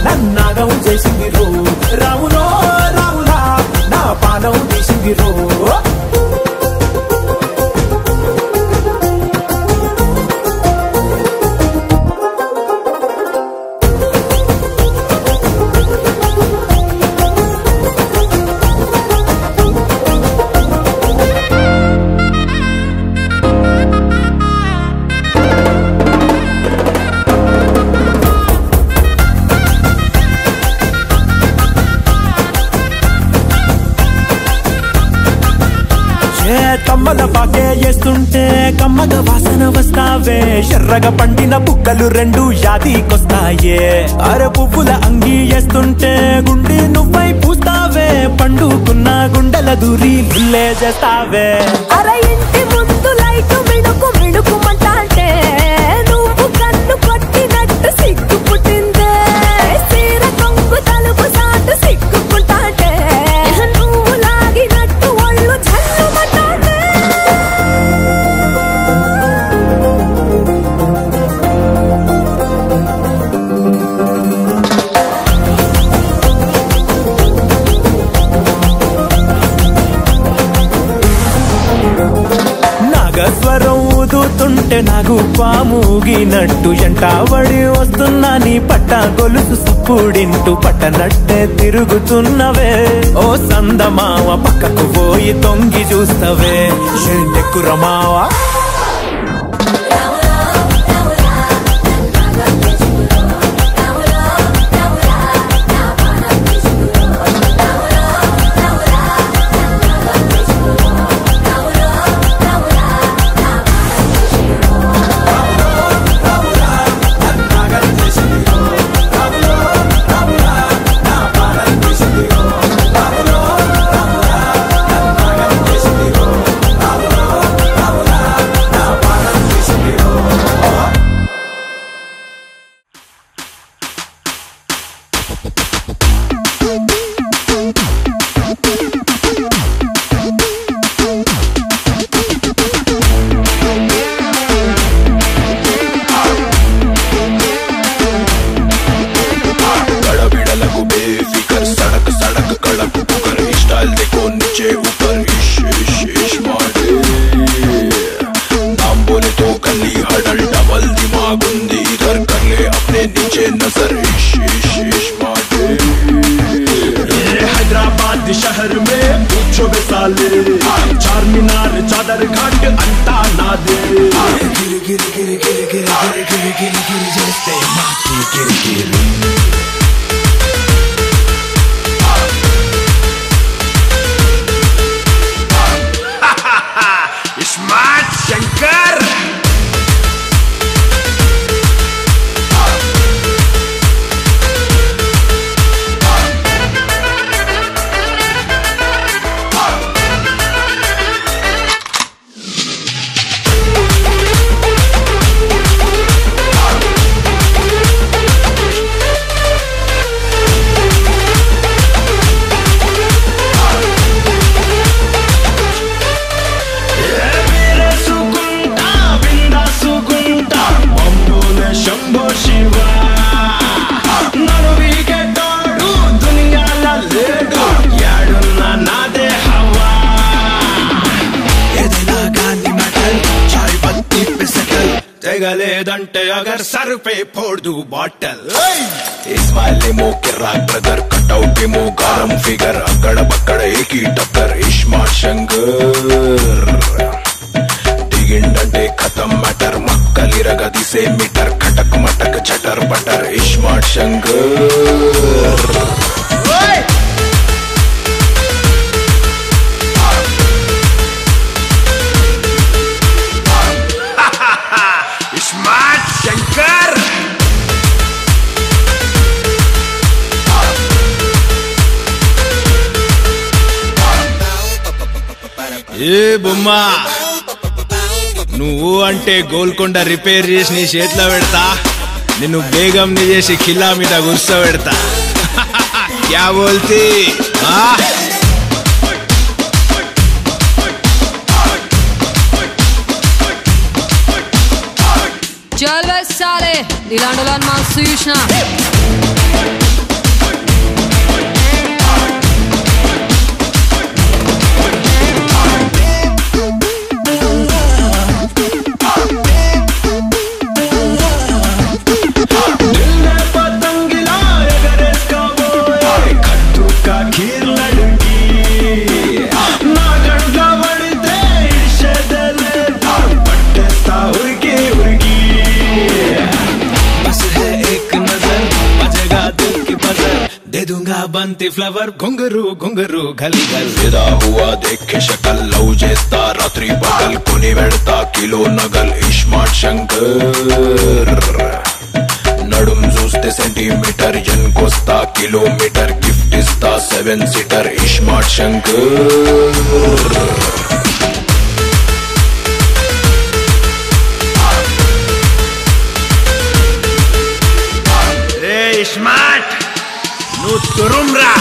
నన్నాగం చేసింది రో రాములో రాములా నా పానం తీసింది రో కమ్మల పాకే చేస్తుంటే కమ్మగ వాసన వస్తావే ఎర్రగా పండిన బుక్కలు 2 యాదికొస్తాయే అర పువ్వుల అంగి వేస్తుంటే గుండె నువ్వై పూస్తావే పండుకున్న గుండెల దూరి గుల్లే చేస్తావే అర ఇంటి ముందు లైట్ మిడుకు మిడుకుమంటే నువ్వు కన్ను కొట్టినట్టు సిగ్గు పుట్టిందే సీర కొంగు తలుపు సాటు సిగ్గుకుంటాంటే నువ్వు లాగినట్టు ఒళ్ళు చల్లుమంటాంటే నాగస్వరం ఊదుతుంటే నాకు పాముగినట్టు ఎంటావడి వస్తున్నా నీ పట్ట గొలుసు సప్పుడింటూ పట్టనట్టే తిరుగుతున్నవే ఓ సందమావ పక్కకు పోయి తొంగి చూస్తవే ఎక్కురమావా हैदराबाद शहर में पूछो साले चार मीनार चादर घाट अंटा ना दे गिर गिर गिर गिर गिर गिर गिर गिर गिर जैसे माटी गिर गिर स्मार्ट शंकर శివ నడువికెట్టాడు దునియాల లేడు యాడున్న నాదే హవా ఏదైనా గాని మెటల్ చాయ్ పత్తి పిసకల్ తెగలేదంటే అగర్ సర్ పే ఫోడ్దు బాటల్ ఇస్మాయిలేమో కిర్రాక్ బ్రదర్ కట్అవుటేమో గారం ఫిగర్ అక్కడ బక్కడ ఏకీ టక్కర్ ఇస్మార్ట్ శంకర్ దిగిండంటే ఖతం మ్యాటర్ మక్కలిరగదిసే మీటర్ కటక్ మటక్ చటర్ butter smart Shankar smart Shankar ఏ బొమ్మా నువ్వు అంటే గోల్కొండ రిపేర్ చేసి నీ చేతిలో పెడతా నిన్ను బేగం చేసి ఖిల్లా మీద కూర్చోబెడతా క్యా బోల్తీ చల్ బే సాలే ఇలాంటి మా చూసిన बंती फ्लावर घुंगरू घुंगरू घल घल विदा हुआ देख के शक्ल लव చేస్తా రాత్రి పగల్ కొని వెడతా కిలో నగల్ ఇస్మార్ట్ శంకర్ నడుం చూస్తే సెంటీమీటర్ ఎన్కొస్తా కిలోమీటర్ గిఫ్ట్ ఇస్తా 7 సీటర్ ఇస్మార్ట్ శంకర్ రే ఇస్మార్ట్ నువ్వు తురుమ్రా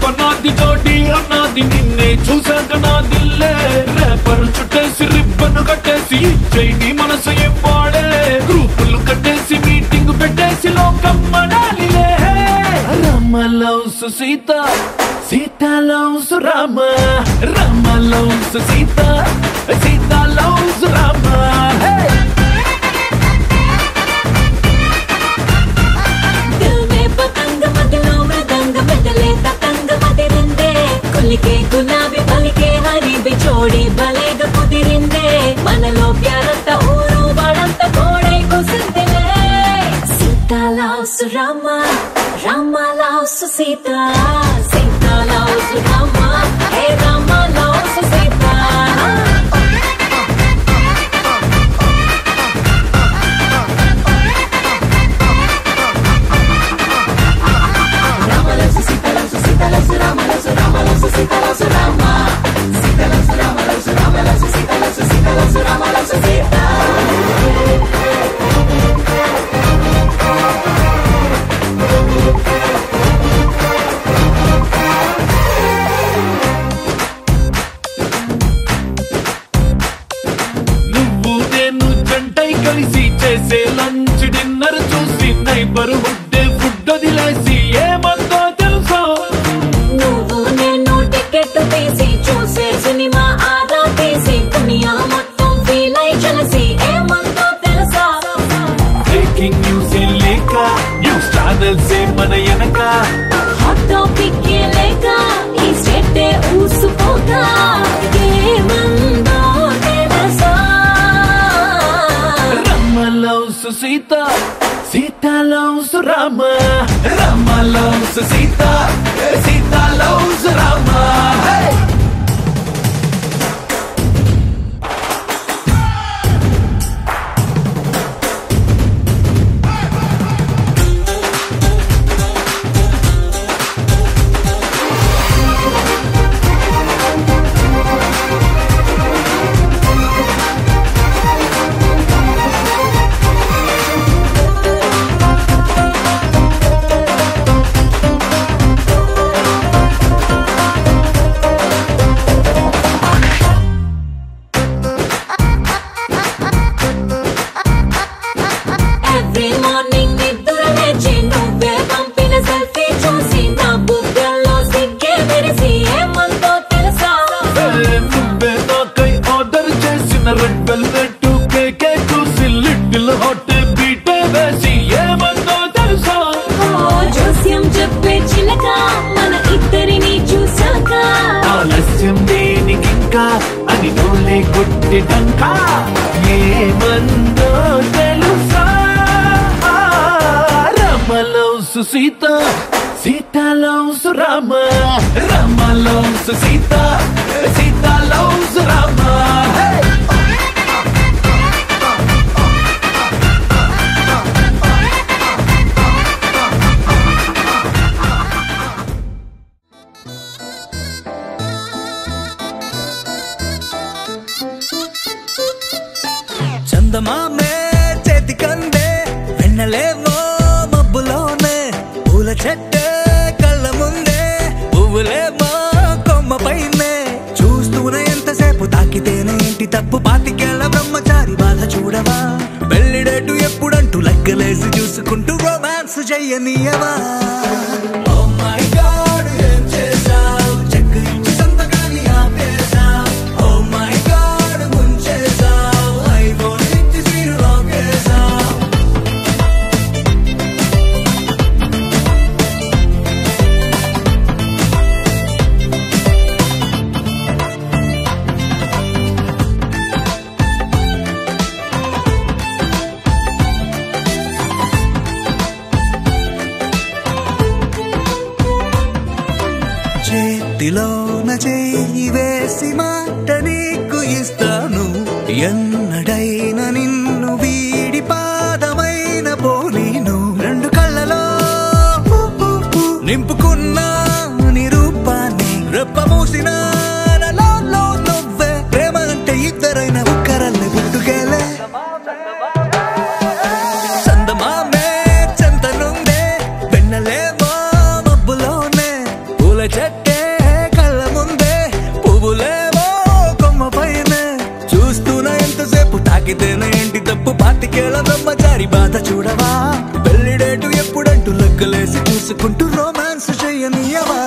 పనాది తోటి అన్నది నిన్నే చూసాక నా దిల్లే రేపర్ చుట్టేసి రిబ్బన్ కట్టేసి చైని మనసు ఏం పాడే గ్రూపులు కట్టేసి మీటింగ్ పెట్టేసి లోకం మనాలిలే Rama loves Sita Sita loves Rama Rama loves Sita Sita loves Rama పలికే గులాబీ పలికే హరి బిచోడి భలేగా కుదిరిందే మనలో ప్యారంత ఊరు వాడంత కోడే కుసిందిలే Sita loves Rama Rama loves Sita Sita loves Rama hey Rama loves Sita నువ్వు నేను జంటై కలిసి చేసే లంచ్ డిన్నర్ చూసి నైబర్ హుడ్ ఫుడ్ వదిలేసి ఏమందో తెలుసా నువ్వు నేను టికెట్ తీసి చూసే సినిమా ఆదా తీసి దునియా మొత్తం ఫీల్ అయి కలిసి ఏమందో తెలుసా బ్రేకింగ్ న్యూస్ లేక న్యూస్ ఛానల్స్ మన వెనక హాట్ టాపిక్ లేక ఈ స్టేట్ ఊసిపోగా ఏమందో తెలుసా Rama loves Sita Sita loves Rama Rama loves Sita Sita loves Rama వేసి ఏమందో తెలుసా జోస్యం చెప్పే చిలక మన ఇద్దరిని చూసాక ఆలస్యం దేనికింకా అని నూలే కొట్టిటంకా ఏమందో తెలుసా రామలోసు సీత సీతాలోసు రామ రామలోసు సీత సీతాలోసు రామ చందమామే చేతి కందే వెన్నలేమో మబ్బులోనే పూల చెట్టే కళ్ళ ముందే పువ్వులేమో కొమ్మ పైనే చూస్తూనే ఎంతసేపు తాకితేనే ఇంటి తప్పు పాతికేళ్ల బ్రహ్మచారి బాధ చూడవా పెళ్లిడేటు ఎప్పుడంటూ లెక్కలేసి చూసుకుంటూ రొమాన్స్ చెయ్యనీయవా చేతిలోన చేయి వేసి మాట నీకు ఇస్తాను ఎన్నడైనా నిన్ను వీడి పాదమైన పోనీను రెండు కళ్ళలో నింపుకున్న నీ రూపాన్ని రెప్ప మూసిన నువ్వే ప్రేమ అంటే ఇద్దరైన ఒక్కరల్ని పుట్టుకెళ్ళే చందమామే చెంతనుందే వెన్నలేమో మబ్బులోనే పూల చెట్టే కళ్ళ ముందే పువ్వులేమో కొమ్మ పైనే చూస్తూనే ఎంతసేపు తాకితేనే ఏంటి తప్పు పాతికేళ్ల బ్రహ్మచారి బాధ చూడవా పెళ్లిడేటు ఎప్పుడంటూ లెక్కలేసి చూసుకుంటూ రొమాన్స్ చెయ్యనీయవా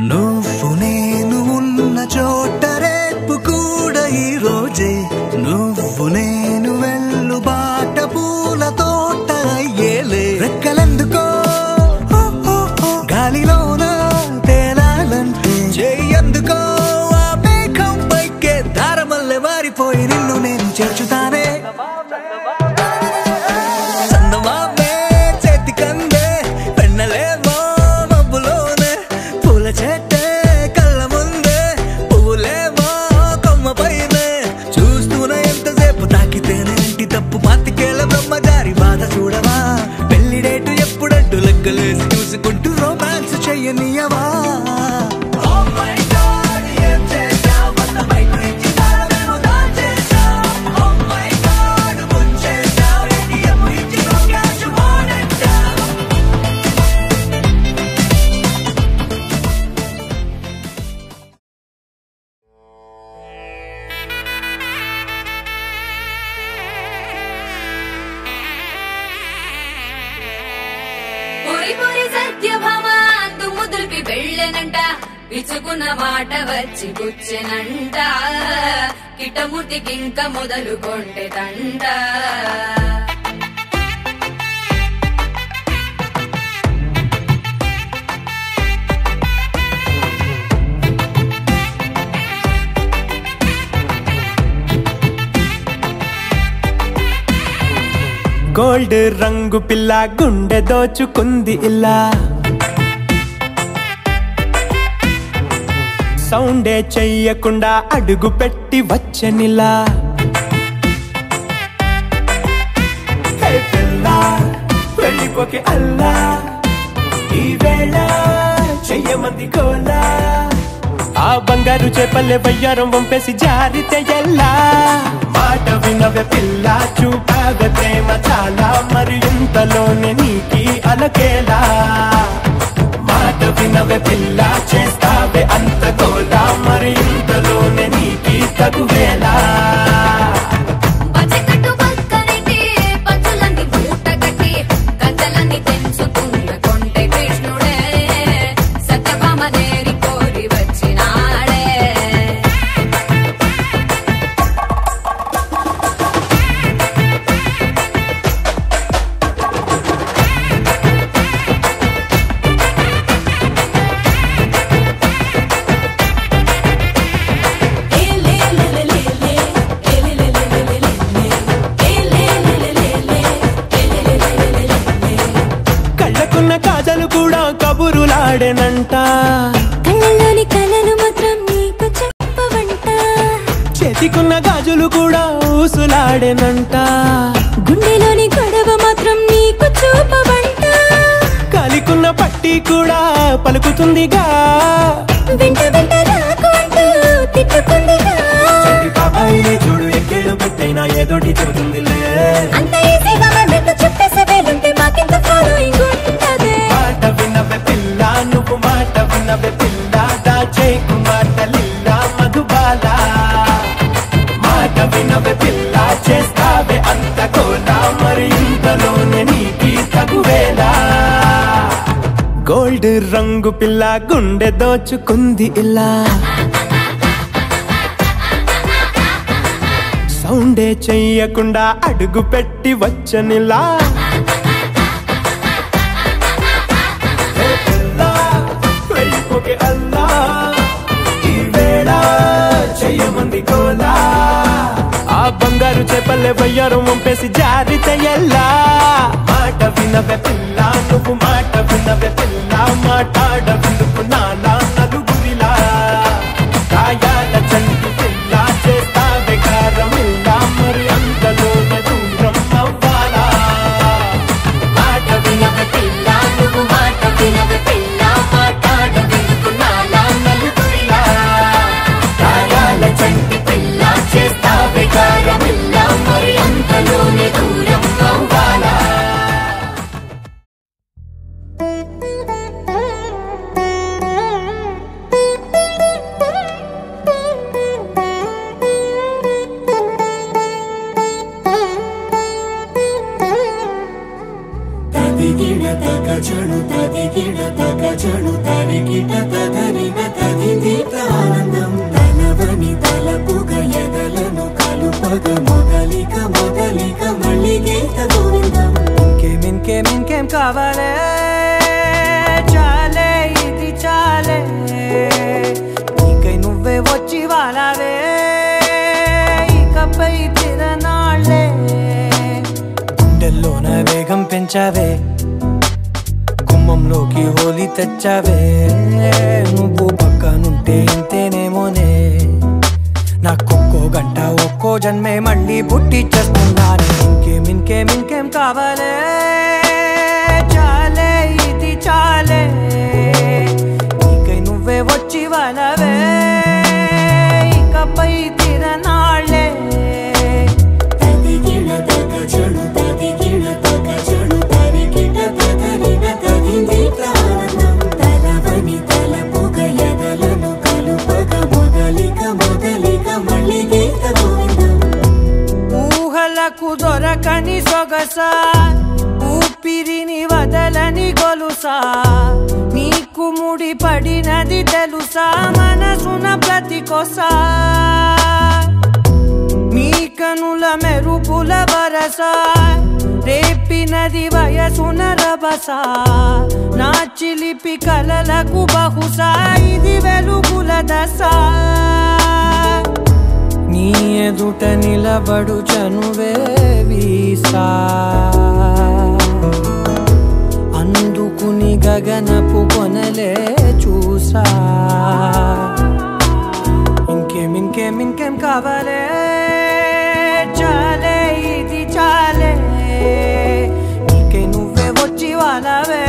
నువ్వు నేను ఉన్న చోట రేపు కూడా ఈ రోజే నువ్వు నేను వెళ్ళు బాట పూల తోట అయ్యేలే రెక్కలెందుకో గాలిలోన తేలాలంటే చెయ్యందుకో ఆ మేఘం పైకే దారమల్లె వారిపోయి నిన్ను నేను చేర్చుతానే చందమామే చేతి కందే వెన్నలేమో మబ్బులోనే పూల చెట్టే కళ్ళ ముందే పువ్వులేమో కొమ్మ పైనే చూస్తూనే ఎంతసేపు తాకితేనే ఇంటి తప్పు పాతికేళ్ల బ్రహ్మచారి బాధ చూడవా పెళ్లిడేటు ఎప్పుడంటూ లెక్కలేసి చూసుకుంటూ రొమాన్స్ చెయ్యనీయవా పొరి పొరి సత్యభామ దుమ్ము దులిపి వెళ్ళనంట విచుకున్న మాట వచ్చి కూర్చెనంట కిటముటికింక మొదలు కొంటెదంట గోల్డ్ రంగు పిల్ల గుండె దోచుకుంది ఇలా సౌండే చెయ్యకుండా అడుగు పెట్టి వచ్చనిలా వెళ్ళిపోకే అల్లా ఈ వేళ చెయ్యమంది కోలా ఆ బంగారు చేపల్లె వయ్యారం వంపేసి జారితే ఎల్లా మాట నాకేలా మాట వినవే పిల్ల చేస్తావే అంత గోలా మరి ఇంతలోనే నీకి తగువేలా కబురులాడేనంట కళ్ళలోని కళలు మాత్రం నీకు చెప్పవంట చేతికున్న గాజులు కూడా ఊసులాడేనంట గుండెలోని గొడవ మాత్రం నీకు చూపవంట కాలికున్న పట్టి కూడా పలుకుతుందిగా వెంట వెంట రాకు అంటూ తిట్టుకుందిగా బాబాయి చూడు ఎక్కేడు పెట్టైనా ఏదోటి చెబుతుందిలే అంత ఈజీగా మనకు చెప్పేసే వేలుంటే మాకెంత ఫాలోయింగ్ ఉంటదే మాట వినవే పిల్ల నువ్వు మాట వినవే పిల్ల దాచేకు మాటలిల్లా మధుబాల మాట వినవే పిల్ల చేస్తావే అంత కోలా మరి ఇంతలోనే నీకి తగువేలా గోల్డ్ రంగు పిల్ల గుండె దోచుకుంది ఇలా సౌండే చెయ్యకుండా అడుగు పెట్టి వచ్చనిలా వెళ్ళిపోకే అల్లా ఈ వేళ చెయ్యమంది కోలా ఆ బంగారు చేపల్లె వయ్యారం వంపేసి జారితే ఎల్లా మాట వినవే పిల్ల నువ్వు మాట వినవే పిల్ల మాట్లాడ విందుకు నాలా నలుగురిలా కాయాల చంటి పిల్ల చేస్తావే కారమిల్లా మరి అంతలోనే దూరం అవ్వాలా మాట వినవే పిల్ల నువ్వు మాట వినవే పిల్ల మాట్లాడ విందుకు నాలా నలుగురిలా కాయాల చంటి పిల్ల చేస్తావే కారమిల్లా మరి అంతలోనే దూరం అవ్వాలా తదిగిడ తగజడు తదిగిడ తగజడు తరిగిట తదరిన తదిందిత ఆనందం తలవని తలపుగ ఎదలను కలుపగ మొదలిక మొదలిక మళ్ళీ గీత గోవిందం ఇంకేం కావాలే చాలే ఇది చాలే నీకై నువ్వే వచ్చి వాలావే ఇకపై తిరనాళ్ళే గుండెల్లోన వేగం పెంచావే గుమ్మంలోకి హోలీ తెచ్చావే నువ్వు పక్కనుంటే ఇంతేనేమోనే నాకొక్కో గంట ఒక్కో జన్మే మళ్ళీ పుట్టి చేస్తున్నాను ఇంకేం కావాలే చాలే ఇది చాలే నీకై నువ్వే వచ్చి వాలవే ఇకపై తిరనాళ్ళే తదిగిడ తగజడు తదిగిడ తగజడు తరిగిట తదరిన తదిందిత ఆనందం తలవని తలపుగ ఎదలను కలుపగ మొదలిక మొదలిక మళ్ళీ గీత గోవిందం ఊహలకు దొరకని సొగసా ఊపిరిని వదలని గొలుసా నీకు ముడి పడినది తెలుసా మనసున ప్రతి కొసా నీ కనుల మెరుపుల వరస రేపినది వయసున రభస నా చిలిపి కలలకు బహుశా ఇది వెలుగుల దశ నీ ఎదుట నిలబడు చనువే వీసా అందుకుని గగనపు కొనలే చూసా ఇంకేం కావాలే చాలే ఇది చాలే నీకై నువ్వే వచ్చి వాలవే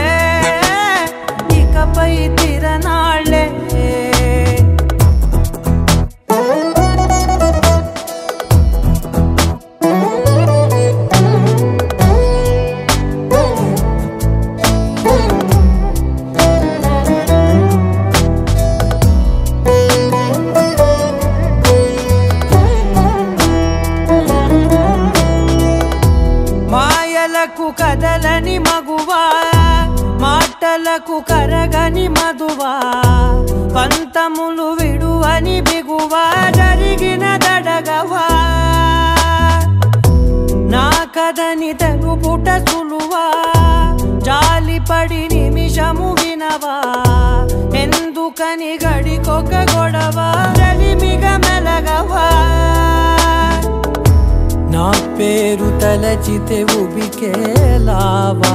ఇకపై తిరనాళ్ళే పాలకు కరగని మధువా పంతములు విడువని బిగువా జరిగిన దడగవా నా కదని తెలుపుట సులువా జాలిపడి నిమిషము వినవా ఎందుకని గడికొక గొడవ రలిమిగ మెలగవా నా పేరు తలచితే ఉబికేలావా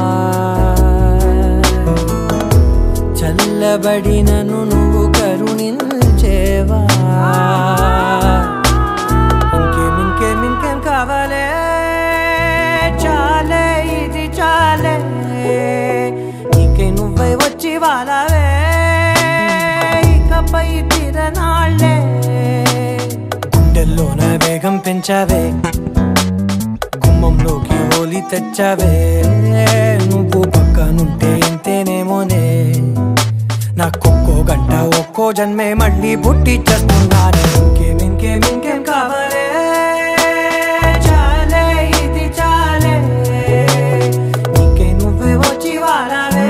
చల్లబడినను నువ్వు కరుణించేవా ఇంకేం కావాలే చాలే ఇది చాలే నీకే నువ్వై వచ్చి వాళ్ళవే ఇకపై తిరనాళ్ళే గుండెల్లోన వేగం పెంచావే గుమ్మంలోకి హోలీ తెచ్చావే నువ్వు పక్కనుంటే ఇంతేనేమోనే నాకొక్కో గంట ఒక్కో జన్మే మళ్ళీ పుట్టి చేస్తున్నానే ఇంకేం కావాలే చాలే ఇది చాలే నీకే నువ్వే వచ్చి వారాలే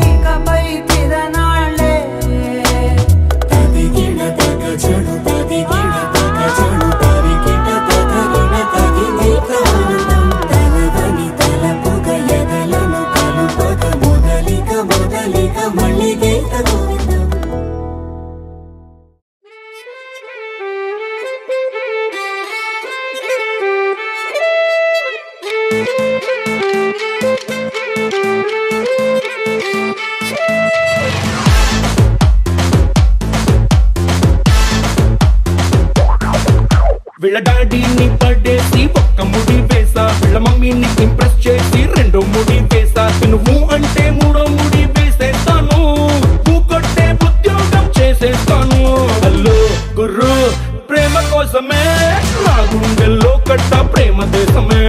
ఇకపై తిరనాళ్ళే తదిగిన తగ చెడు తదిగిన తగ చెడు తరిగిన తగరిన తగింది ప్రాణం తలవని తలపుగ ఎదలను కలుపగ మొదలిక మళ్ళీ గీత గోవిందం వీళ్ళ డాడీని పడేసి ఒక్క ముడి వేసా వీళ్ళ మమ్మీని ఇంప్రెస్ చేసి రెండో ముడి వేసా నువ్వు అంటే మూడో ముడి వేసేస్తాను పూకొట్టే ఉద్యోగం చేసేస్తాను హలో గుర్రు ప్రేమ కోసమే నా గుండెల్లో కట్ట ప్రేమ దేశమే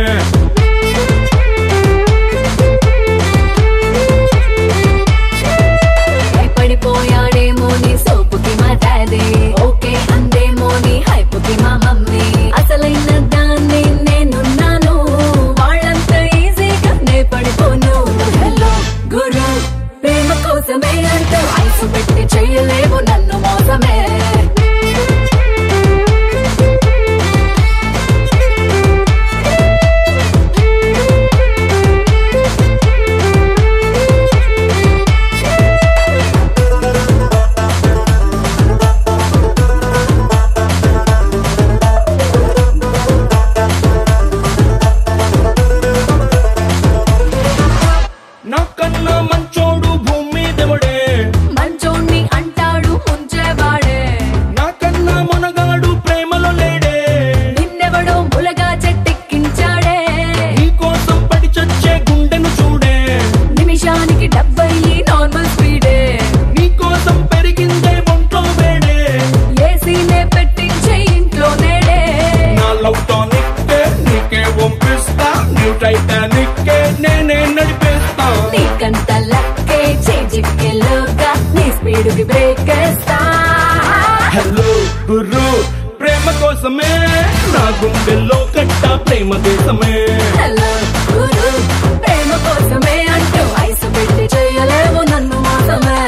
పడిపోయాడేమో నీ సోపుకి మా డాడీ ఓకే అందేమో నీ హైపుకి మా మమ్మీ అసలైన దాన్ని నేనున్నాను వాళ్ళంత ఈజీగా నే పడిపోను హలో గురు ప్రేమ కోసమే అంటూ ఐసు పెట్టి చేయలేవు నన్ను మోసమే నాకన్నా మంచోడు భూమి దేవుడే మంచోణ్ణి అంటాడు ముంచేవాడే నాకన్నా మునగాడు ప్రేమలో లేడే నిన్నెవడో ములగా చెట్టెక్కించాడే నీ కోసం పడి చచ్చే గుండెను చూడే నిమిషానికి 70 నార్మల్ స్పీడే నీ కోసం పెరిగిందే ఒంట్లో వేడే ఏసీనే పెట్టించే ఇంట్లో నేడే నా లవ్ టానిక్ నీకే పంపిస్తా న్యూ టైటానిక్ నేనే నడిపేస్తా నీకంత లక్కే చేజిక్కేలోగా నీ స్పీడ్కి బ్రేక్ వేస్తా హలో గురు ప్రేమ కోసమే నా గుండెల్లో కట్ట ప్రేమ దేశమే హలో గురు ప్రేమ కోసమే అంటూ ఐసు పెట్టి చేయలేవు నన్ను మోసమే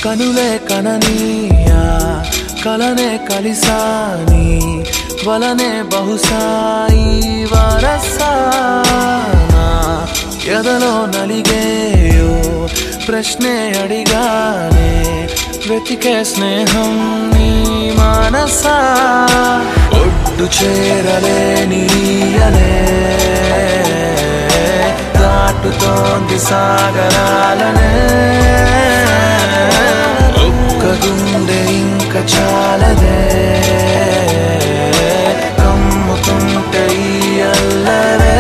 కనులే కననీయా కలనే కలిసాని వలనే బహుశాయి వరసానా ఎదలో నలిగేయో ప్రశ్నే అడిగానే వెతికే స్నేహం నీ మనసా ఒడ్డు చేరలేనీయనే దాటుతోంది సాగరాలనే ఒక్క గుండె ఇంక చాలదే కమ్ముతుంటే ఈ అల్లరే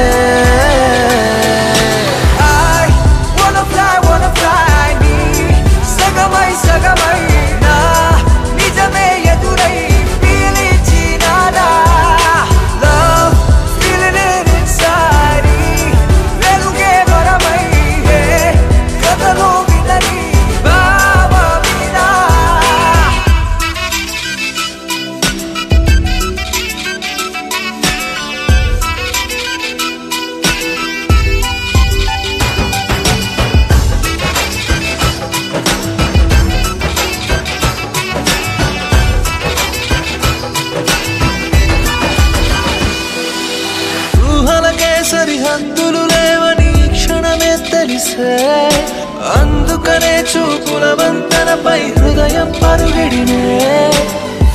తెలిసే అందుకనే చూపుల వంతెనపై హృదయం పరుగెడినే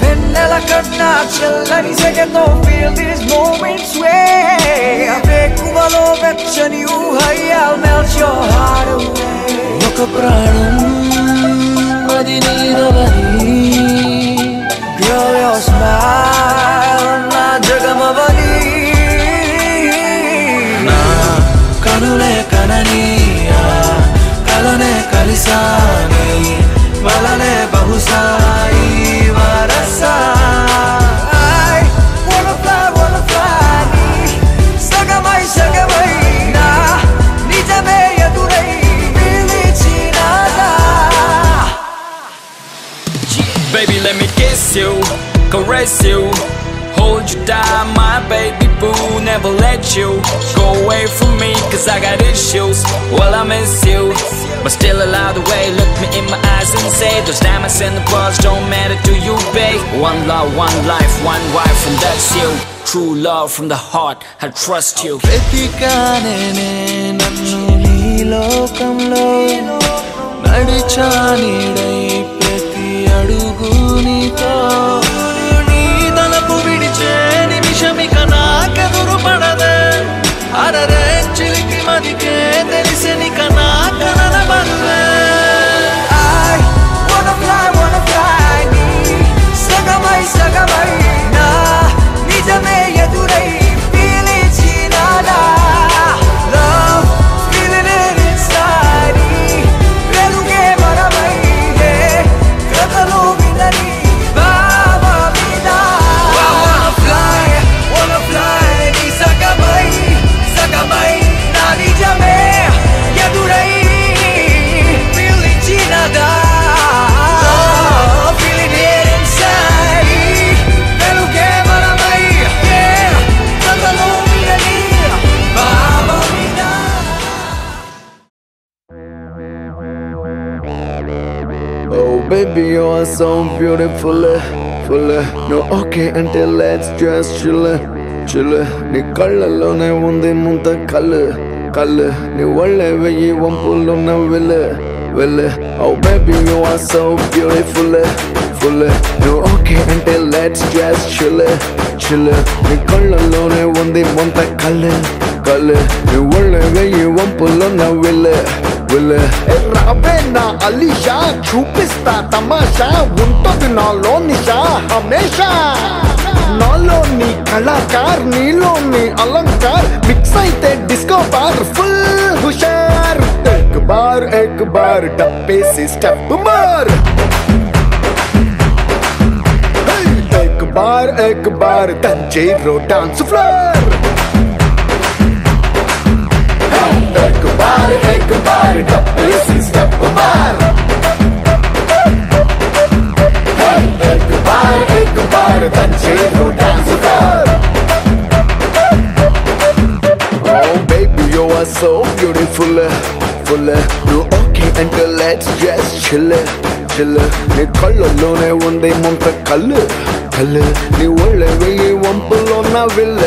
వెన్నెల కన్నా చల్లని సెగతో feel these moments way వేకువలో వెచ్చని ఊహై I'll melt your heart away ఒక ప్రాణం అది నీదవని Girl, your smile నా జగమవని నా కనులే కనని కలనే కలిసాని వలనే బహుశాయి వరసా I wanna fly సగమై సగమై నా నిజమే ఎదురై పిలిచినాదా Baby, let me kiss you, caress you, hold you down, my baby boo. Never let you go away from me, cause I got issues. Well, I miss you, but still allow the way. Look me in my eyes and say those diamonds and the pearls don't matter to you, babe. One love, one life, one wife, and that's you. True love from the heart, I trust you. వెతికానే నన్ను నీ లోకంలో నడిచానిడై ప్రతి అడుగు నీతో నీ తలపు విడిచే నిమిషమిక నాకెదురు పడదే అరరే చిలికి మదికే తెలిసెనిక నా కలల బరువే I wanna fly నీ సగమై సగమై నా నిజమే ఎదురై పిలిచినాదా Love, feeling it inside వెలుగే మనమై కథలో వినని భావ మీద wanna fly నీ సగమై సగమై నా నిజమే ఎదురై పిలిచినాదా Feeling it inside వెలుగే మనమై కథలో వినని భావ మీద Oh baby, you are so beautiful, full. No okay until let's just chill. నీ కళ్ళలోనే ఉంది ముంత కళ్ళు నీ ఒళ్ళే వెయ్యి వంపులున్న వెళ్ళ Oh baby, you are so beautiful, full. No okay until let's just chill. నీ కళ్ళలోనే ఉంది ముంత కళ్ళు నీ ఒళ్ళే వెయ్యి వంపులున్న వెళ్ళ రాబే నా అలీషా చూపిస్తా తమాషా ఉంటుంది నాలో నిషా హమేషా నాలో నీ కళాకార్ నీలో నీ అలంకార్ మిక్స్ అయితే డిస్కో బార్ ఫుల్ హుషార్ एक बार डब्बे से स्टेप मार एक बार तंजीरो डांस फ्लोर एक बार डब्बे से स्टेप मार एक बार तंजीरो dance floor Oh baby, you are so beautiful, you okay until let's just chill. నీ కళ్ళలోనే ఉంది ముంత కళ్ళు నీ ఒళ్ళే వెయ్యి వంపులో నా విల్ల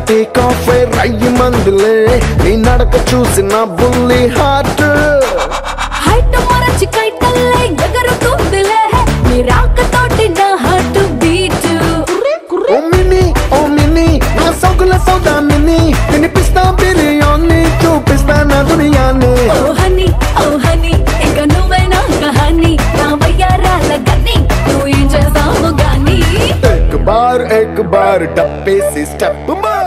టేక్ ఆఫ్ రయ్యి మందులే నీ నడక చూసిన బుల్లి హార్ట్ హైట్ మరచి కైటల్లే ఎగరుతుందిలే నీ రాకతోటి నా హార్ట్ బీట్ ఓ మినీ నా సౌకుల సౌదా మినీ వినిపిస్తా బిర్యానీ చూపిస్తా నా దునియాని ఓ హనీ ఇక నువ్వే నా కహానీ నా వయ్యారాల గని నువ్వు ఏం చేస్తావు గానీ एक बार डब्बे से स्टेप मार